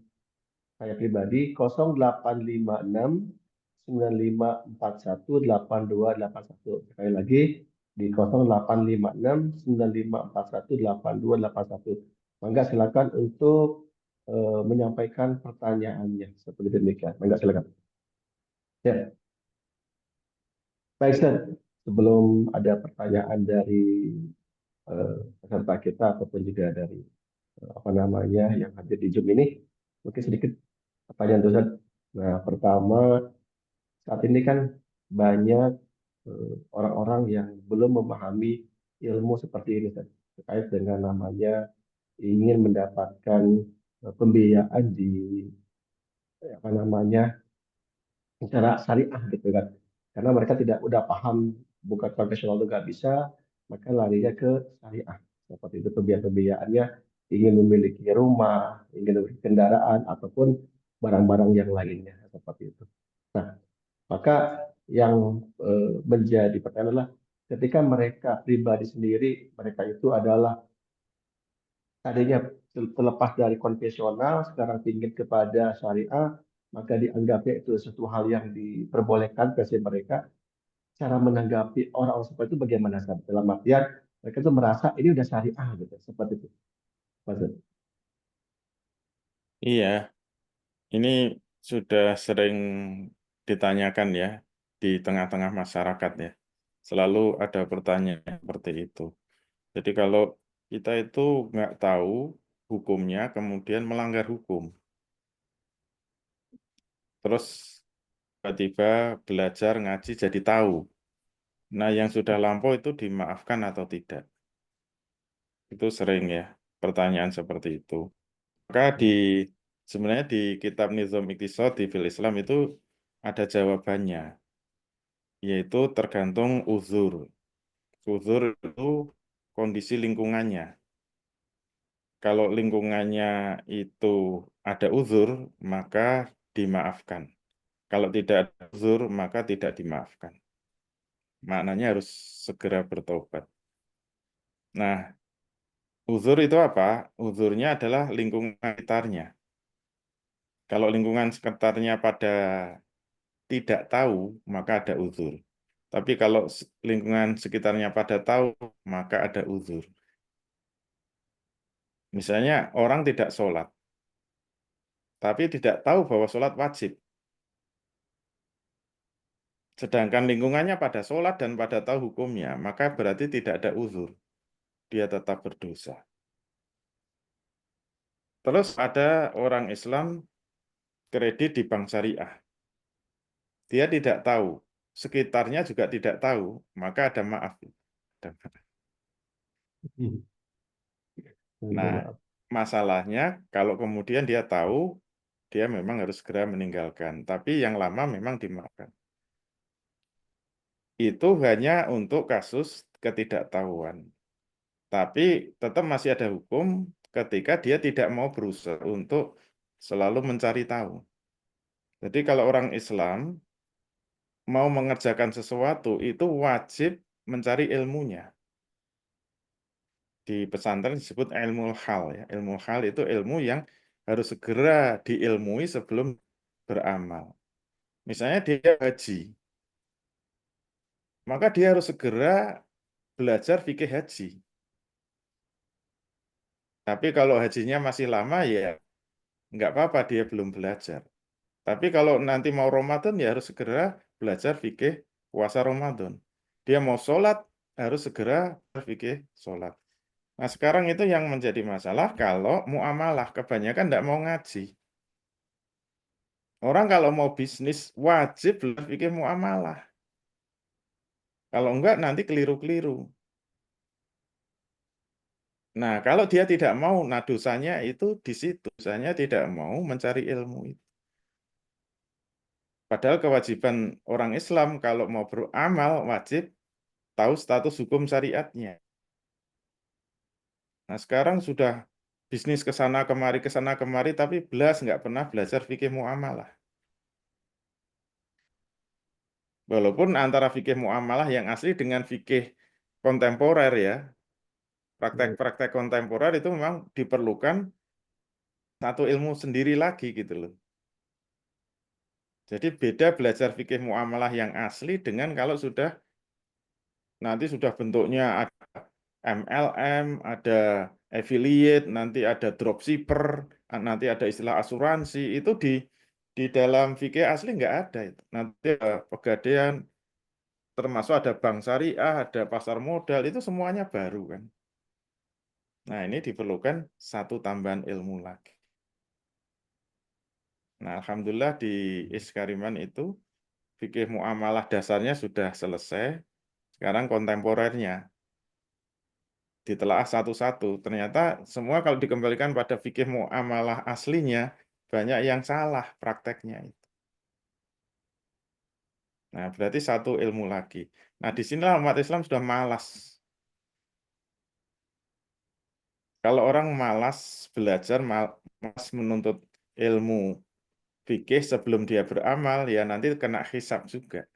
S1: saya pribadi 0856 9541 8281. Sekali lagi di 0856 9541 8281. Mangga silakan untuk menyampaikan pertanyaannya seperti demikian. Mangga silakan. Ya, baik Ustaz. Sebelum ada pertanyaan dari peserta kita ataupun juga dari apa namanya yang hadir di Zoom ini, mungkin sedikit pertanyaan Ustaz. Nah, pertama, saat ini kan banyak orang-orang yang belum memahami ilmu seperti ini Ustaz, terkait dengan namanya ingin mendapatkan pembiayaan di apa namanya secara syariah gitu kan. Karena mereka tidak udah paham bukan konvensional itu nggak bisa, maka larinya ke syariah. Seperti itu pembiayaan-pembiayaannya ingin memiliki rumah, ingin memiliki kendaraan ataupun barang-barang yang lainnya seperti itu. Nah, maka yang menjadi pertanyaan adalah ketika mereka pribadi sendiri, mereka itu adalah tadinya terlepas dari konvensional, sekarang ingin kepada syariah, maka dianggapnya itu sesuatu hal yang diperbolehkan versi mereka. Cara menanggapi orang-orang seperti itu bagaimana? Ustaz? Dalam artian mereka itu merasa ini udah syariah gitu, seperti itu. Maksud.
S2: Iya, ini sudah sering ditanyakan ya di tengah-tengah masyarakat ya. Selalu ada pertanyaan seperti itu. Jadi kalau kita itu nggak tahu hukumnya, kemudian melanggar hukum, terus tiba-tiba belajar ngaji jadi tahu. Nah, yang sudah lampau itu dimaafkan atau tidak? Itu sering ya, pertanyaan seperti itu. Maka sebenarnya di kitab Nizam Iqtisad di fil Islam itu ada jawabannya, yaitu tergantung uzur. Uzur itu kondisi lingkungannya. Kalau lingkungannya itu ada uzur, maka dimaafkan. Kalau tidak ada uzur, maka tidak dimaafkan. Maknanya harus segera bertobat. Nah, uzur itu apa? Uzurnya adalah lingkungan sekitarnya. Kalau lingkungan sekitarnya pada tidak tahu, maka ada uzur. Tapi kalau lingkungan sekitarnya pada tahu, maka ada uzur. Misalnya orang tidak sholat, tapi tidak tahu bahwa sholat wajib. Sedangkan lingkungannya pada sholat dan pada tahu hukumnya, maka berarti tidak ada uzur. Dia tetap berdosa. Terus ada orang Islam kredit di bank syariah. Dia tidak tahu, sekitarnya juga tidak tahu, maka ada maaf.
S1: Minta
S2: Nah,
S1: maaf.
S2: masalahnya kalau kemudian dia tahu, dia memang harus segera meninggalkan. Tapi yang lama memang dimaafkan. Itu hanya untuk kasus ketidaktahuan. Tapi tetap masih ada hukum ketika dia tidak mau berusaha untuk selalu mencari tahu. Jadi kalau orang Islam mau mengerjakan sesuatu, itu wajib mencari ilmunya. Di pesantren disebut ilmu hal ya. Ilmu hal itu ilmu yang harus segera diilmui sebelum beramal. Misalnya dia haji, maka dia harus segera belajar fikih haji. Tapi kalau hajinya masih lama ya nggak apa-apa dia belum belajar. Tapi kalau nanti mau Ramadan ya harus segera belajar fikih puasa Ramadan. Dia mau sholat harus segera fikih sholat. Nah sekarang itu yang menjadi masalah kalau muamalah kebanyakan nggak mau ngaji. Orang kalau mau bisnis wajib belajar fikih muamalah. Kalau enggak nanti keliru-keliru. Nah, kalau dia tidak mau, nah dosanya itu di situ. Dosanya tidak mau mencari ilmu itu. Padahal kewajiban orang Islam kalau mau beramal wajib tahu status hukum syariatnya. Nah, sekarang sudah bisnis ke sana kemari, tapi belas nggak pernah belajar fikih muamalah. Walaupun antara fikih muamalah yang asli dengan fikih kontemporer ya, praktek-praktek kontemporer itu memang diperlukan satu ilmu sendiri lagi gitu loh. Jadi beda belajar fikih muamalah yang asli dengan kalau sudah nanti sudah bentuknya ada MLM, ada affiliate, nanti ada dropshipper, nanti ada istilah asuransi, itu di dalam fikih asli nggak ada itu. Nanti ada pegadaian, termasuk ada bank syariah, ada pasar modal, itu semuanya baru kan. Nah, ini diperlukan satu tambahan ilmu lagi. Nah, alhamdulillah di Iskariman itu fikih muamalah dasarnya sudah selesai. Sekarang kontemporernya ditelaah satu-satu. Ternyata semua kalau dikembalikan pada fikih muamalah aslinya banyak yang salah prakteknya itu. Nah, berarti satu ilmu lagi. Nah, di sinilah umat Islam sudah malas. Kalau orang malas belajar, malas menuntut ilmu fikih sebelum dia beramal, ya nanti kena hisab juga.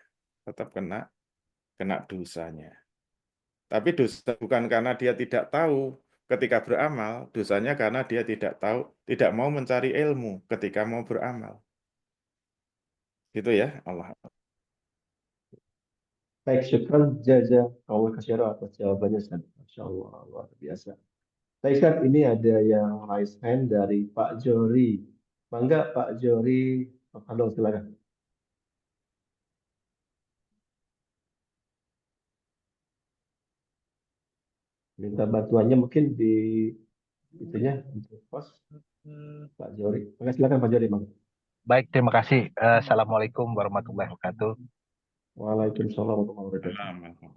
S2: Tetap kena dosanya. Tapi dosa bukan karena dia tidak tahu ketika beramal, dosanya karena dia tidak tahu, tidak mau mencari ilmu ketika mau beramal. Gitu ya, Allah.
S1: Baik, syukran jazakallahu khairan atas jawabannya, Ustaz. Masya Allah, luar biasa. Baik, Ustaz, ini ada yang raise hand dari Pak Jori. Bangga, Pak Jori. Halo, silakan. Minta bantuannya mungkin di itunya, di pos, Pak Jori. Maka silakan Pak Jori, Bang.
S3: Baik, terima kasih. Assalamualaikum warahmatullahi wabarakatuh.
S1: Waalaikumsalam warahmatullahi wabarakatuh.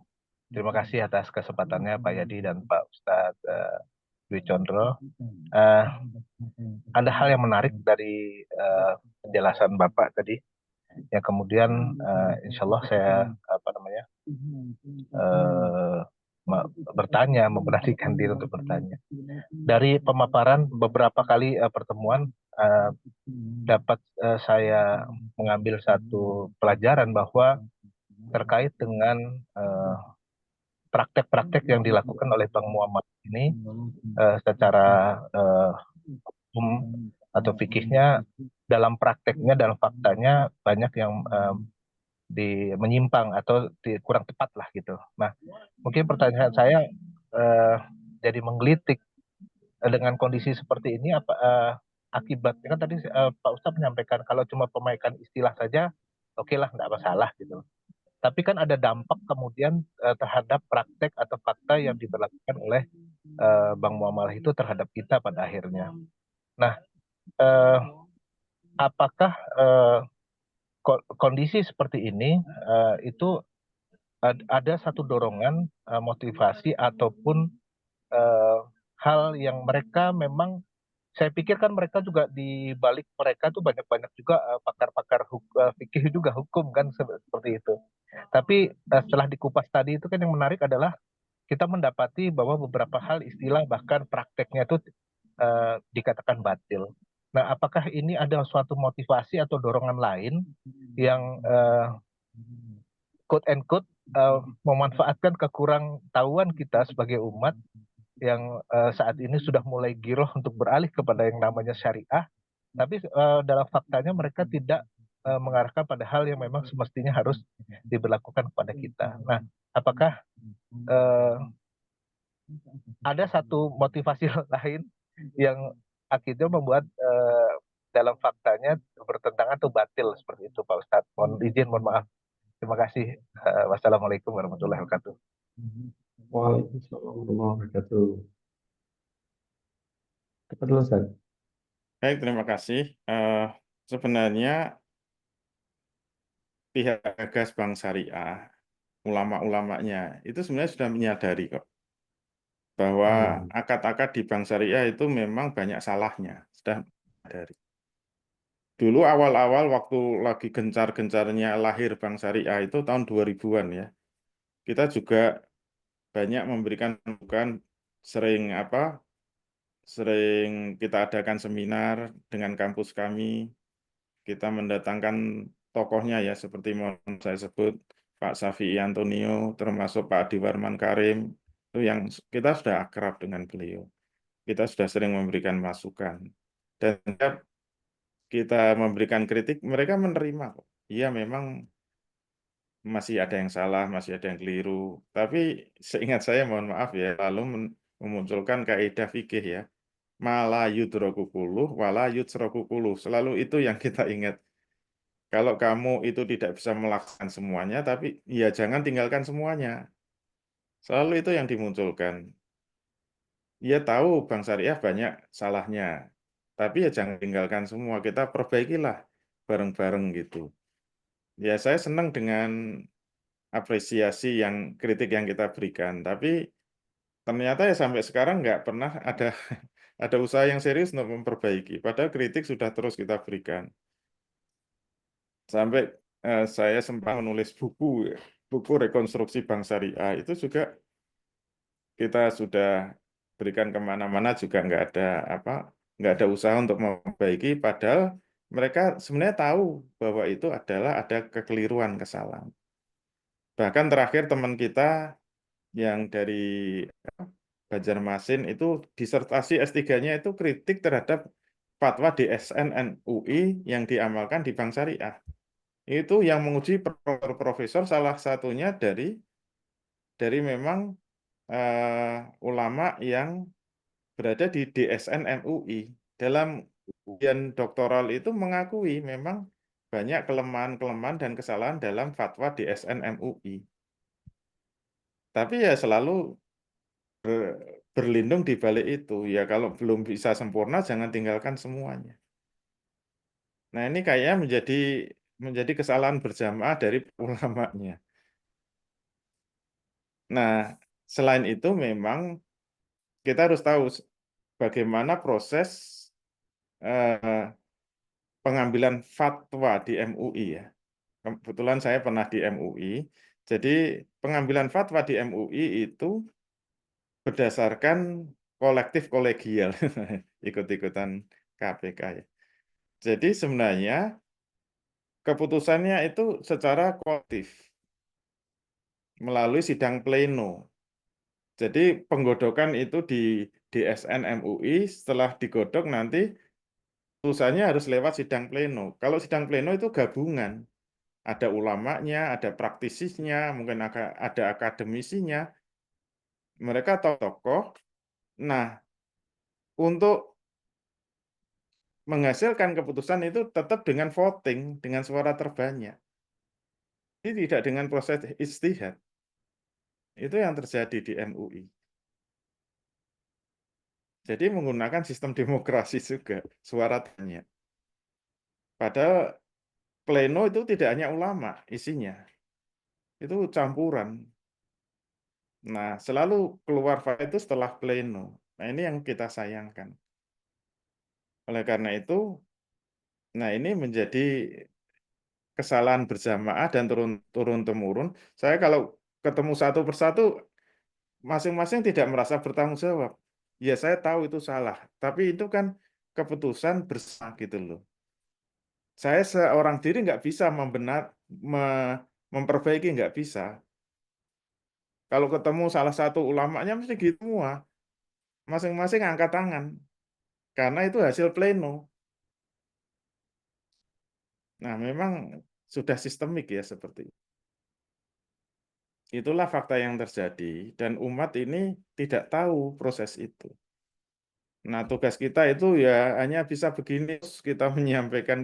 S3: Terima kasih atas kesempatannya Pak Yadi dan Pak Ustadz Dwi Condro. Eh, ada hal yang menarik dari penjelasan Bapak tadi, yang kemudian insya Allah saya eh, memberanikan diri untuk bertanya. Dari pemaparan beberapa kali pertemuan, dapat saya mengambil satu pelajaran bahwa terkait dengan praktek-praktek yang dilakukan oleh Bank Muamalah ini secara hukum atau fikihnya, dalam prakteknya, dalam faktanya banyak yang menyimpang atau kurang tepat lah gitu. Nah, mungkin pertanyaan saya jadi menggelitik dengan kondisi seperti ini, apa akibatnya kan tadi Pak Ustadz menyampaikan kalau cuma perbaikan istilah saja, oke lah, nggak masalah gitu. Tapi kan ada dampak kemudian terhadap praktek atau fakta yang diberlakukan oleh Bank Muamalah itu terhadap kita pada akhirnya. Nah, eh, apakah kondisi seperti ini itu ada satu dorongan, motivasi ataupun eh, hal yang mereka memang, saya pikir kan mereka juga di balik mereka tuh banyak-banyak juga pakar-pakar fikih juga hukum kan seperti itu. Tapi setelah dikupas tadi itu kan yang menarik adalah kita mendapati bahwa beberapa hal istilah bahkan prakteknya itu dikatakan batil. Nah, apakah ini ada suatu motivasi atau dorongan lain yang quote and quote memanfaatkan kekurang tahuan kita sebagai umat yang saat ini sudah mulai giroh untuk beralih kepada yang namanya syariah, tapi dalam faktanya mereka tidak mengarahkan pada hal yang memang semestinya harus diberlakukan kepada kita. Nah, apakah ada satu motivasi lain yang akhirnya membuat dalam faktanya bertentangan atau batil seperti itu, Pak Ustadz? Mohon maaf. Terima kasih. Wassalamualaikum warahmatullahi wabarakatuh.
S1: Waalaikumsalam warahmatullahi wabarakatuh. Cepat dulu, Ustaz.
S2: Baik, terima kasih. Sebenarnya pihak Gas Bank Syariah, ulama-ulamanya, itu sebenarnya sudah menyadari kok. bahwa akad-akad di bank syariah itu memang banyak salahnya. Sudah dari dulu awal-awal waktu lagi gencar-gencarnya lahir bank syariah itu tahun 2000-an ya. Kita juga banyak memberikan masukan, sering kita adakan seminar dengan kampus kami. Kita mendatangkan tokohnya ya, seperti saya sebut Pak Syafi'i Antonio, termasuk Pak Adi Warman Karim, itu yang kita sudah akrab dengan beliau. Kita sudah sering memberikan masukan. Dan setiap kita memberikan kritik, mereka menerima kok. Iya memang masih ada yang salah, masih ada yang keliru. Tapi seingat saya, mohon maaf ya, lalu memunculkan kaidah fikih ya. Mala yudroku kuluh, wala yudsroku kuluh. Selalu itu yang kita ingat. Kalau kamu itu tidak bisa melakukan semuanya, tapi ya jangan tinggalkan semuanya. Selalu itu yang dimunculkan. Ya tahu bank syariah banyak salahnya, tapi ya jangan tinggalkan semua. Kita perbaikilah bareng-bareng gitu. Ya saya senang dengan apresiasi kritik yang kita berikan, tapi ternyata ya sampai sekarang nggak pernah ada ada usaha yang serius untuk memperbaiki. Padahal kritik sudah terus kita berikan. Sampai saya sempat menulis buku rekonstruksi bank syariah, itu juga kita sudah berikan kemana-mana juga nggak ada usaha untuk memperbaiki, padahal mereka sebenarnya tahu bahwa itu adalah ada kekeliruan, kesalahan. Bahkan terakhir teman kita yang dari Banjarmasin itu disertasi S3-nya itu kritik terhadap fatwa DSN MUI yang diamalkan di Bank Syariah. Itu yang menguji profesor salah satunya dari memang ulama yang berada di DSN MUI. Dalam ujian doktoral itu mengakui memang banyak kelemahan-kelemahan dan kesalahan dalam fatwa DSN MUI. Tapi ya selalu berlindung di balik itu. Ya kalau belum bisa sempurna jangan tinggalkan semuanya. Nah, ini kayaknya menjadi kesalahan berjamaah dari ulamanya. Nah, selain itu memang kita harus tahu bagaimana proses pengambilan fatwa di MUI ya. Kebetulan saya pernah di MUI. Jadi pengambilan fatwa di MUI itu berdasarkan kolektif kolegial, ikut-ikutan KPK ya. Jadi sebenarnya keputusannya itu secara kolektif melalui sidang pleno. Jadi penggodokan itu di DSN MUI, setelah digodok nanti putusannya harus lewat sidang pleno. Kalau sidang pleno itu gabungan, ada ulamanya, ada praktisinya, mungkin ada akademisinya, mereka tokoh. Nah, untuk menghasilkan keputusan itu tetap dengan voting, dengan suara terbanyak. Ini tidak dengan proses ijtihad. Itu yang terjadi di MUI. Jadi menggunakan sistem demokrasi juga, suara tanya. Padahal pleno itu tidak hanya ulama isinya, itu campuran. Nah, selalu keluar fatwa itu setelah pleno. Nah, ini yang kita sayangkan. Oleh karena itu, nah ini menjadi kesalahan berjamaah dan turun-temurun. Saya kalau ketemu satu persatu, masing-masing tidak merasa bertanggung jawab. Ya saya tahu itu salah, tapi itu kan keputusan bersama gitu loh. Saya seorang diri nggak bisa memperbaiki, nggak bisa. Kalau ketemu salah satu ulamanya mesti gitu semua. Masing-masing angkat tangan. Karena itu hasil pleno. Nah, memang sudah sistemik ya seperti itu. Itulah fakta yang terjadi dan umat ini tidak tahu proses itu. Nah, tugas kita itu ya hanya bisa begini, kita menyampaikan.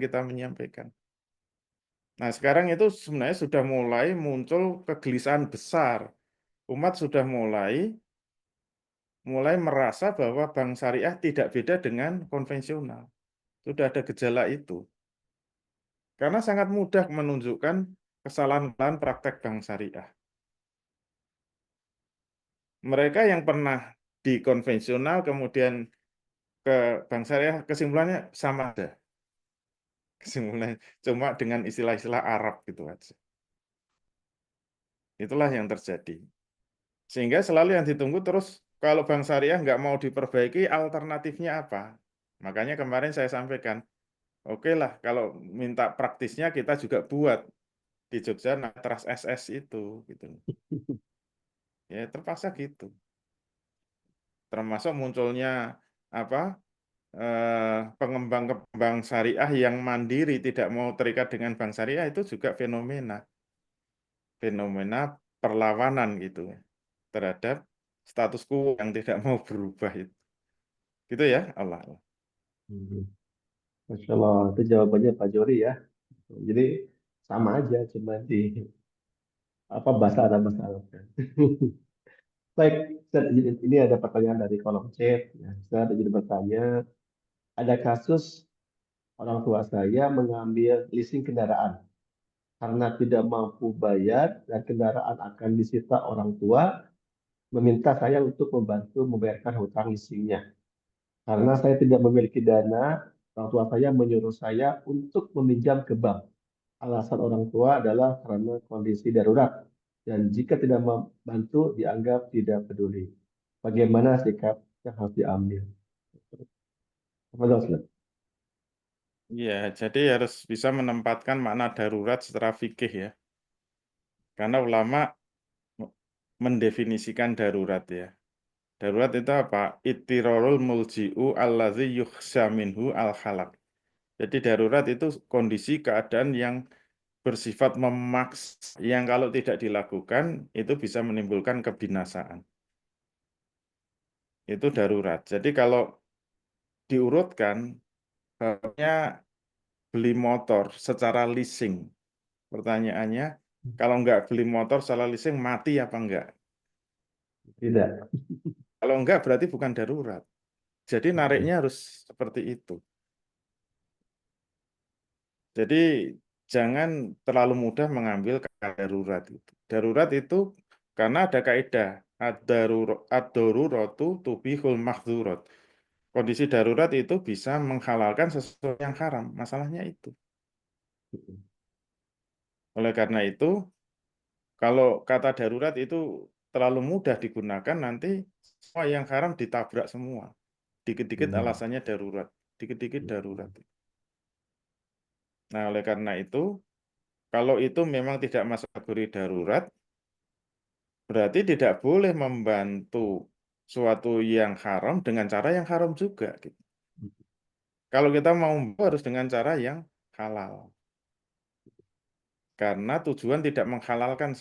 S2: Nah, sekarang itu sebenarnya sudah mulai muncul kegelisahan besar. Umat sudah mulai merasa bahwa bank syariah tidak beda dengan konvensional. Sudah ada gejala itu. Karena sangat mudah menunjukkan kesalahan praktek bank syariah. Mereka yang pernah di konvensional kemudian ke bank syariah, kesimpulannya sama aja. Kesimpulannya cuma dengan istilah-istilah Arab gitu aja. Itulah yang terjadi. Sehingga selalu yang ditunggu terus kalau bank syariah nggak mau diperbaiki, alternatifnya apa? Makanya kemarin saya sampaikan, oke lah kalau minta praktisnya kita juga buat di Jogja Natras SS itu gitu. Ya terpaksa gitu. Termasuk munculnya apa pengembang-pengembang syariah yang mandiri tidak mau terikat dengan bank syariah itu juga fenomena perlawanan gitu terhadap status quo yang tidak mau berubah itu. Gitu ya, Allah.
S1: Hmm. Masya Allah, itu jawabannya Pak Jori ya. Jadi sama aja, cuma di apa bahasa Arab bahasa Arab. Baik, Ustaz, ini ada pertanyaan dari kolom chat. Ya, Ustaz, jadi bertanya, ada kasus orang tua saya mengambil leasing kendaraan karena tidak mampu bayar dan kendaraan akan disita orang tua, meminta saya untuk membantu membayarkan hutang leasingnya. Karena saya tidak memiliki dana, orang tua saya menyuruh saya untuk meminjam ke bank. Alasan orang tua adalah karena kondisi darurat dan jika tidak membantu dianggap tidak peduli. Bagaimana sikap yang harus diambil? Apa Ustaz?
S2: Iya, jadi harus bisa menempatkan makna darurat secara fikih ya. Karena ulama mendefinisikan darurat ya. Darurat itu apa? Ittirarul mulji'u allazi yukhsha minhu al-khalaq. Jadi darurat itu kondisi keadaan yang bersifat memaksa, yang kalau tidak dilakukan itu bisa menimbulkan kebinasaan. Itu darurat. Jadi kalau diurutkan, babnya beli motor secara leasing. Pertanyaannya, kalau nggak beli motor secara leasing, mati apa enggak?
S1: Tidak.
S2: Kalau enggak, berarti bukan darurat. Jadi nariknya harus seperti itu. Jadi jangan terlalu mudah mengambil kata darurat itu. Darurat itu karena ada kaidah ad-daruratu tubihul mahzurat. Kondisi darurat itu bisa menghalalkan sesuatu yang haram. Masalahnya itu. Oleh karena itu, kalau kata darurat itu terlalu mudah digunakan, nanti semua yang haram ditabrak semua. Dikit-dikit alasannya darurat, dikit-dikit darurat. Nah, oleh karena itu, kalau itu memang tidak masuk kategori darurat, berarti tidak boleh membantu suatu yang haram dengan cara yang haram juga. Gitu. Kalau kita mau harus dengan cara yang halal. Karena tujuan tidak menghalalkan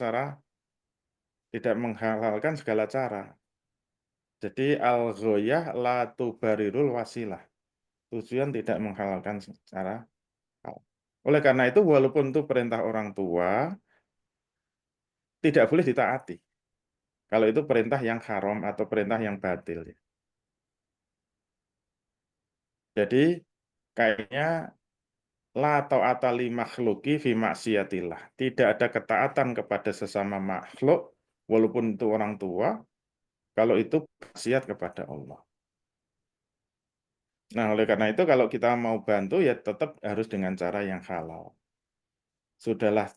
S2: segala cara. Jadi al-ghoyah la tubarirul wasilah. Tujuan tidak menghalalkan secara halal. Oleh karena itu, walaupun itu perintah orang tua, tidak boleh ditaati. Kalau itu perintah yang haram atau perintah yang batil. Jadi kayaknya la ta'ata li makhluki fi maksiatillah. Tidak ada ketaatan kepada sesama makhluk walaupun itu orang tua kalau itu maksiat kepada Allah. Nah, oleh karena itu kalau kita mau bantu ya tetap harus dengan cara yang halal. Sudahlah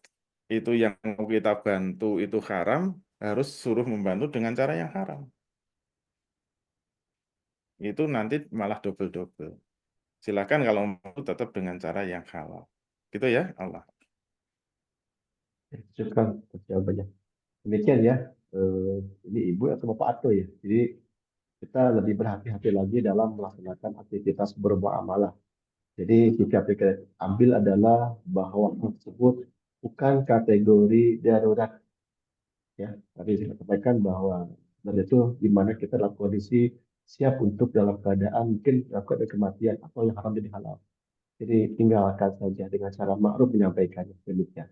S2: itu yang mau kita bantu itu haram, harus suruh membantu dengan cara yang haram. Itu nanti malah double-double. Silakan kalau mau tetap dengan cara yang halal. Gitu ya, Allah.
S1: Syukran atas jawabannya. Demikian ya. Ini Ibu atau Bapak Ato ya. Jadi kita lebih berhati-hati lagi dalam melaksanakan aktivitas bermuamalah. Jadi sikap yang kita ambil adalah bahwa hal tersebut bukan kategori darurat. Ya, tadi saya sampaikan bahwa dan itu di mana kita dalam kondisi siap untuk dalam keadaan mungkin takut ada kematian atau yang haram jadi halal. Jadi tinggalkan saja dengan cara ma'ruf menyampaikannya demikian.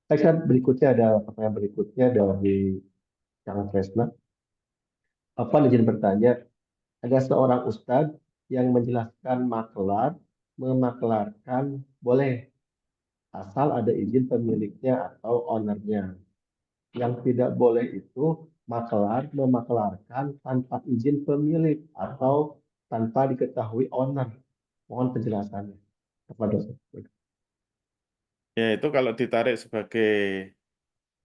S1: Baik, berikutnya ada pertanyaan berikutnya dari Kang Tresna. Apa izin bertanya, ada seorang ustadz yang menjelaskan maklar, memaklarkan boleh asal ada izin pemiliknya atau ownernya. Yang tidak boleh itu makelar memaklarkan tanpa izin pemilik atau tanpa diketahui owner. Mohon penjelasannya kepada saya.
S2: Ya itu kalau ditarik sebagai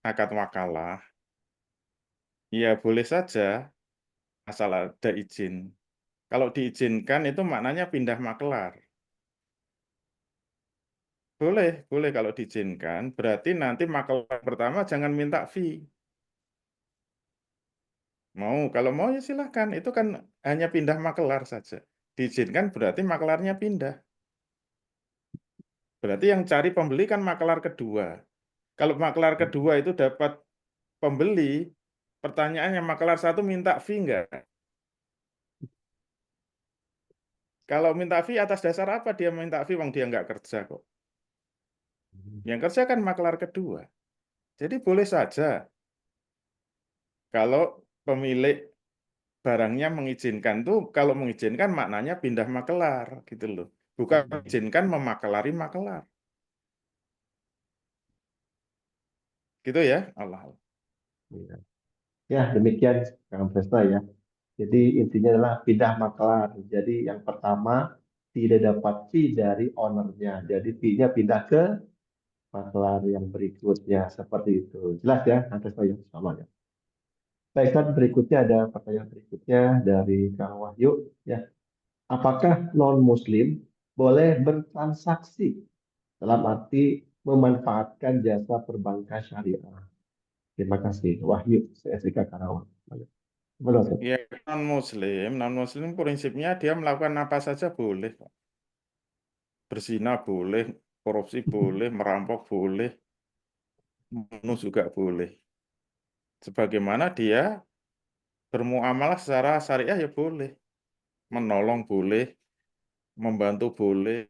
S2: akad wakalah, ya boleh saja asal ada izin. Kalau diizinkan itu maknanya pindah makelar. Boleh kalau diizinkan, berarti nanti makelar pertama jangan minta fee. Kalau mau ya silahkan, itu kan hanya pindah makelar saja. Diizinkan berarti makelarnya pindah. Berarti yang cari pembeli kan makelar kedua. Kalau makelar kedua itu dapat pembeli, pertanyaannya makelar satu minta fee enggak? Kalau minta fee atas dasar apa dia minta fee, wong dia nggak kerja kok. Yang kerja kan makelar kedua. Jadi boleh saja kalau pemilik barangnya mengizinkan tuh, kalau mengizinkan maknanya pindah makelar gitu loh. Bukan mengizinkan memakelari makelar. Gitu ya, Allah.
S1: Ya. Ya, demikian Kang Presna ya. Jadi intinya adalah pindah makelar. Jadi yang pertama tidak dapat fee dari ownernya. Jadi fee-nya pindah ke makelar yang berikutnya. Seperti itu. Jelas ya Kang Presna ya? Sama ya. Baik, Ustaz, berikutnya ada pertanyaan berikutnya dari Kang Wahyu. Ya, apakah non-Muslim boleh bertransaksi dalam arti memanfaatkan jasa perbankan syariah? Terima kasih. Wahyu, CSIK Karawang. Benar, Ustaz?
S2: Ya, non-Muslim prinsipnya dia melakukan apa saja boleh. Berzina boleh, korupsi boleh, merampok boleh, membunuh juga boleh. Sebagaimana dia bermuamalah secara syariah ya boleh. Menolong boleh, membantu boleh,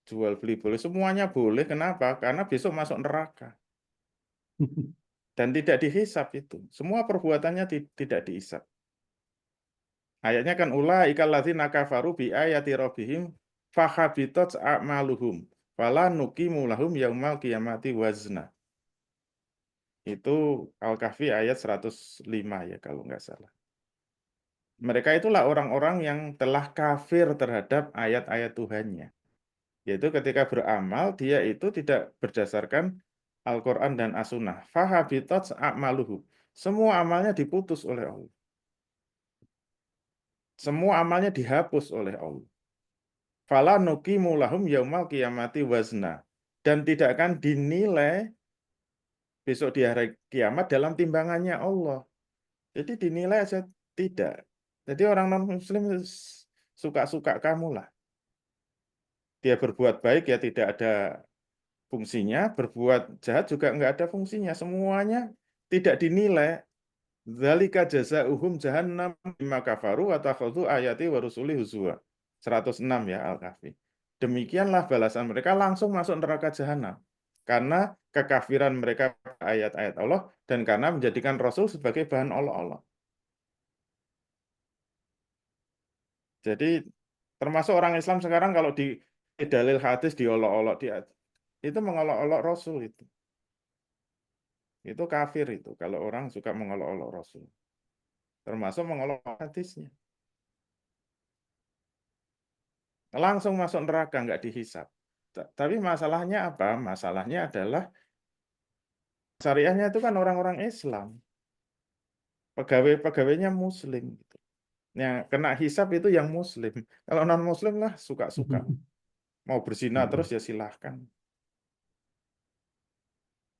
S2: jual beli boleh, semuanya boleh. Kenapa? Karena besok masuk neraka. Dan tidak dihisap itu. Semua perbuatannya tidak dihisap. Ayatnya kan ulaikal ladzina kafaru bi ayati rabbihim fahabitat a'maluhum fala nuqimu lahum yaumal qiyamati wazna. Itu Al-Kahfi ayat 105 ya kalau nggak salah. Mereka itulah orang-orang yang telah kafir terhadap ayat-ayat Tuhannya. Yaitu ketika beramal, dia itu tidak berdasarkan Al-Quran dan As-Sunnah. Fahabitat a'maluhum. Semua amalnya diputus oleh Allah. Semua amalnya dihapus oleh Allah. Fala nuqimu lahum yaumal qiyamati wazna. Dan tidak akan dinilai besok di hari kiamat dalam timbangannya Allah. Jadi dinilai aja tidak. Jadi orang non-muslim suka-suka kamu lah. Dia berbuat baik ya tidak ada fungsinya, berbuat jahat juga nggak ada fungsinya. Semuanya tidak dinilai. Dzalika jazaohum jahannam bima kafaru wa takhadhu ayati wa rusuli huzwa. 106 ya Al-Kahfi. Demikianlah balasan mereka langsung masuk neraka jahanam. Karena kekafiran mereka ayat-ayat Allah dan karena menjadikan Rasul sebagai bahan olok-olok. Jadi termasuk orang Islam sekarang kalau di dalil hadis diolok-olok dia itu mengolok-olok Rasul itu. Itu kafir itu kalau orang suka mengolok-olok Rasul. Termasuk mengolok hadisnya. Langsung masuk neraka nggak dihisap. Tapi masalahnya apa? Masalahnya adalah syariahnya itu kan orang-orang Islam. Pegawai-pegawainya Muslim gitu. Yang kena hisap itu yang Muslim. Kalau non-Muslim lah suka-suka. Mau berzina terus ya silahkan.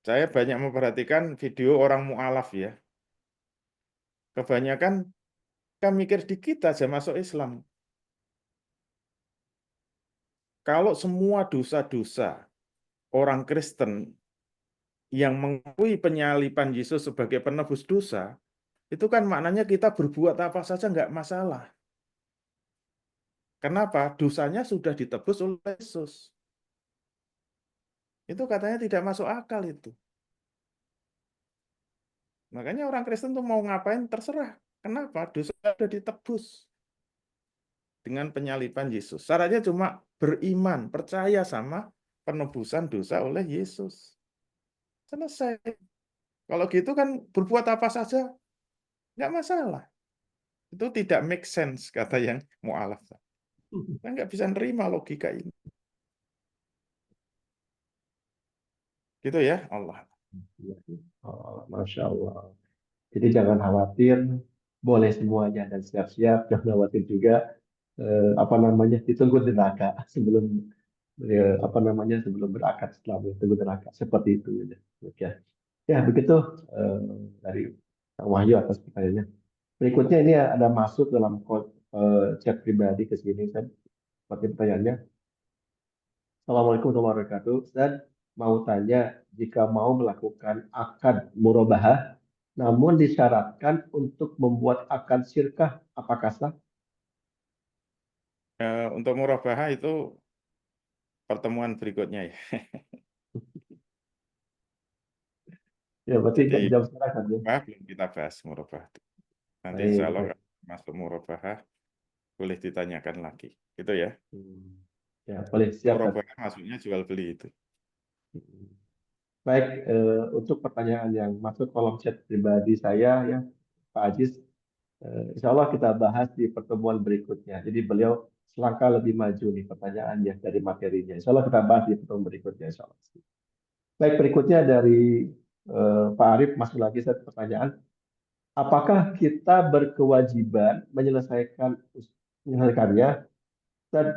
S2: Saya banyak memperhatikan video orang mu'alaf ya. Kebanyakan kita mikir dikit aja masuk Islam. Kalau semua dosa-dosa orang Kristen yang mengakui penyaliban Yesus sebagai penebus dosa, itu kan maknanya kita berbuat apa saja nggak masalah. Kenapa? Dosanya sudah ditebus oleh Yesus. Itu katanya tidak masuk akal itu. Makanya orang Kristen tuh mau ngapain terserah. Kenapa? Dosa sudah ditebus dengan penyaliban Yesus. Syaratnya cuma beriman, percaya sama penebusan dosa oleh Yesus. Selesai. Kalau gitu kan berbuat apa saja nggak masalah. Itu tidak make sense, kata yang mu'alaf. Saya nggak bisa nerima logika ini. Gitu ya, Allah.
S1: Iya, iya. Oh, Masya Allah. Jadi jangan khawatir, boleh semuanya dan siap-siap. Jangan khawatir juga, apa namanya, ditunggu neraka sebelum apa namanya, sebelum berakad, setelah ditunggu neraka. Seperti itu. Ya. Oke. Ya begitu, eh, dari Kang Wahyu atas pertanyaannya. Berikutnya ini ada masuk dalam chat pribadi ke sini, kan? Seperti pertanyaannya. Assalamualaikum warahmatullahi wabarakatuh. Dan mau tanya, jika mau melakukan akad murabahah, namun disyaratkan untuk membuat akad syirkah, apakah sah?
S2: Untuk murabahah itu pertemuan berikutnya ya.
S1: Ya, berarti
S2: Jadi
S1: jawab sekarang kan ya.
S2: belum kita bahas murabahah. Nanti insya
S1: Baik,
S2: Allah
S1: baik.
S2: kalau masuk murabahah boleh ditanyakan lagi. Gitu ya.
S1: Hmm. Ya, boleh siap kan.
S2: Murabahah maksudnya jual beli itu.
S1: Hmm. Baik, untuk pertanyaan yang masuk kolom chat pribadi saya ya, Pak Aziz, insya Allah kita bahas di pertemuan berikutnya. Jadi beliau selangkah lebih maju nih pertanyaannya dari materinya. Insya Allah kita bahas di pertemuan berikutnya. Insya Allah. Baik, berikutnya dari Pak Arif masuk lagi satu pertanyaan. Apakah kita berkewajiban menyelesaikannya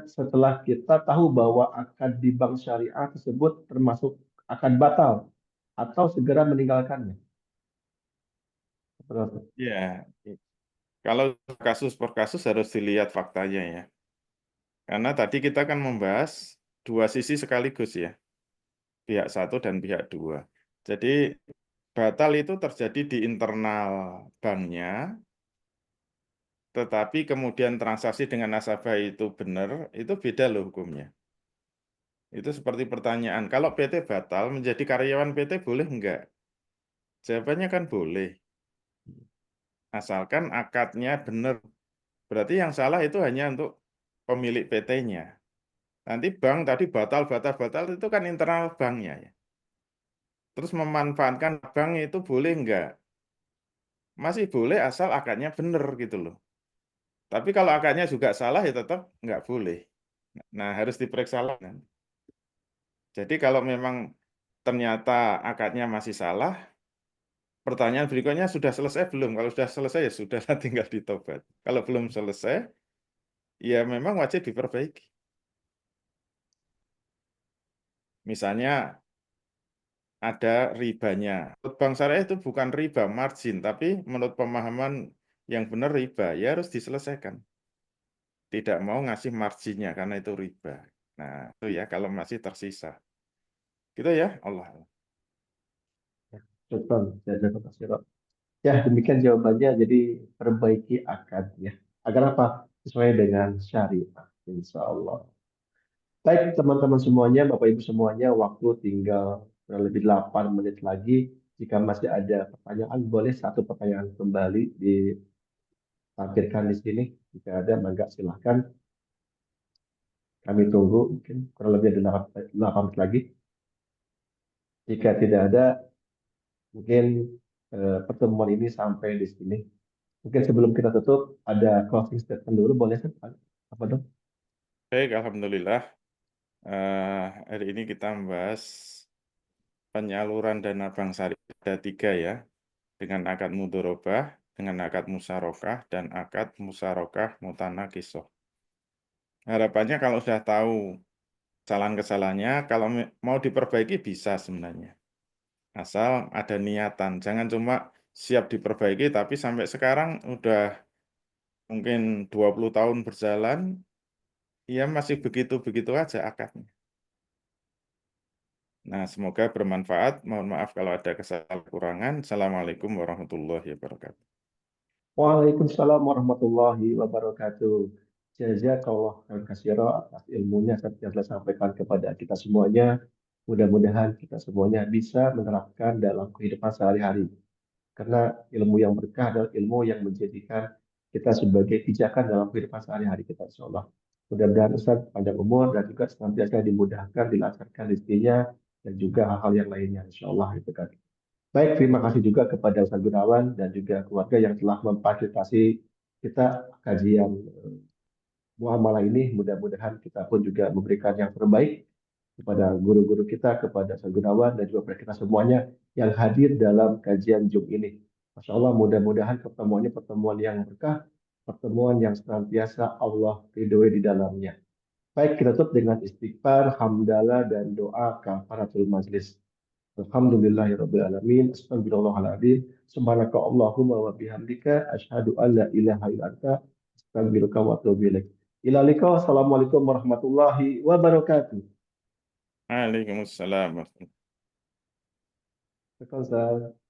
S1: setelah kita tahu bahwa akad di bank syariah tersebut termasuk akad batal atau segera meninggalkannya? Seperti itu.
S2: Ya, kalau kasus per kasus harus dilihat faktanya ya. Karena tadi kita kan membahas dua sisi sekaligus ya. Pihak satu dan pihak dua. Jadi batal itu terjadi di internal banknya, tetapi kemudian transaksi dengan nasabah itu benar, itu beda loh hukumnya. Itu seperti pertanyaan, kalau PT batal menjadi karyawan PT boleh enggak? Jawabannya kan boleh, asalkan akadnya benar. Berarti yang salah itu hanya untuk pemilik PT-nya. Nanti bank tadi batal itu kan internal banknya ya. Terus memanfaatkan bank itu boleh enggak? Masih boleh asal akadnya benar gitu loh. Tapi kalau akadnya juga salah ya tetap nggak boleh. Nah, harus diperiksa lagi kan. Jadi kalau memang ternyata akadnya masih salah, pertanyaan berikutnya sudah selesai belum? Kalau sudah selesai ya sudah tinggal ditobat. Kalau belum selesai, ya memang wajib diperbaiki. Misalnya ada ribanya. Menurut Bank Syariah itu bukan riba, margin, tapi menurut pemahaman yang benar riba, ya harus diselesaikan. Tidak mau ngasih marginnya karena itu riba. Nah, itu ya kalau masih tersisa. Gitu ya, Allah.
S1: Syukran, jazakallahu khairan. Ya, demikian jawabannya. Jadi perbaiki akad ya. Agar apa? Sesuai dengan syariat. Insya Allah. Baik, teman-teman semuanya, Bapak Ibu semuanya, waktu tinggal kurang lebih 8 menit lagi. Jika masih ada pertanyaan, boleh satu pertanyaan kembali ditampilkan di sini. Jika ada, maka silahkan. Kami tunggu, mungkin kurang lebih ada 8 menit lagi. Jika tidak ada, mungkin pertemuan ini sampai di sini. Mungkin sebelum kita tutup, ada closing statement dulu, boleh Seth? Apa dong?
S2: Baik, Alhamdulillah. Hari ini kita membahas penyaluran dana bank syariah ada 3 ya, dengan akad mudorobah, dengan akad musyarakah, dan akad musyarakah mutanakisah. Harapannya kalau sudah tahu kesalahan-kesalahannya, kalau mau diperbaiki bisa sebenarnya. Asal ada niatan, jangan cuma siap diperbaiki, tapi sampai sekarang udah mungkin 20 tahun berjalan, ya masih begitu-begitu aja akadnya. Nah, semoga bermanfaat. Mohon maaf kalau ada kesalahan kurangan. Assalamualaikum warahmatullahi wabarakatuh.
S1: Waalaikumsalam warahmatullahi wabarakatuh. Jazakallah khairan katsira atas ilmunya yang telah sampaikan kepada kita semuanya. Mudah-mudahan kita semuanya bisa menerapkan dalam kehidupan sehari-hari. Karena ilmu yang berkah adalah ilmu yang menjadikan kita sebagai pijakan dalam kehidupan sehari-hari kita, insya Allah. Mudah-mudahan Ustaz panjang umur dan juga senantiasa dimudahkan, dilancarkan rezekinya dan juga hal-hal yang lainnya, insya Allah. Itu kan. Baik, terima kasih juga kepada Ustaz Gunawan dan juga keluarga yang telah memfasilitasi kita kajian muamalah ini. Mudah-mudahan kita pun juga memberikan yang terbaik kepada guru-guru kita, kepada Ustaz Gunawan dan juga kepada kita semuanya yang hadir dalam kajian Zoom ini. Masya Allah, mudah-mudahan pertemuannya pertemuan yang berkah, pertemuan yang senantiasa Allah ridhoi di dalamnya. Baik, kita tutup dengan istighfar, hamdalah, dan doa kafaratul majlis. Alhamdulillahirabbil alamin. Astagfirullahaladzim. Subhanaka Allahumma wa bihamdika asyhadu an la ilaha illa anta astaghfiruka wa atubu ilaik. Ila liqa. Wassalamualaikum warahmatullahi wabarakatuh.
S2: Waalaikumsalam.
S1: Waalaikumsalam.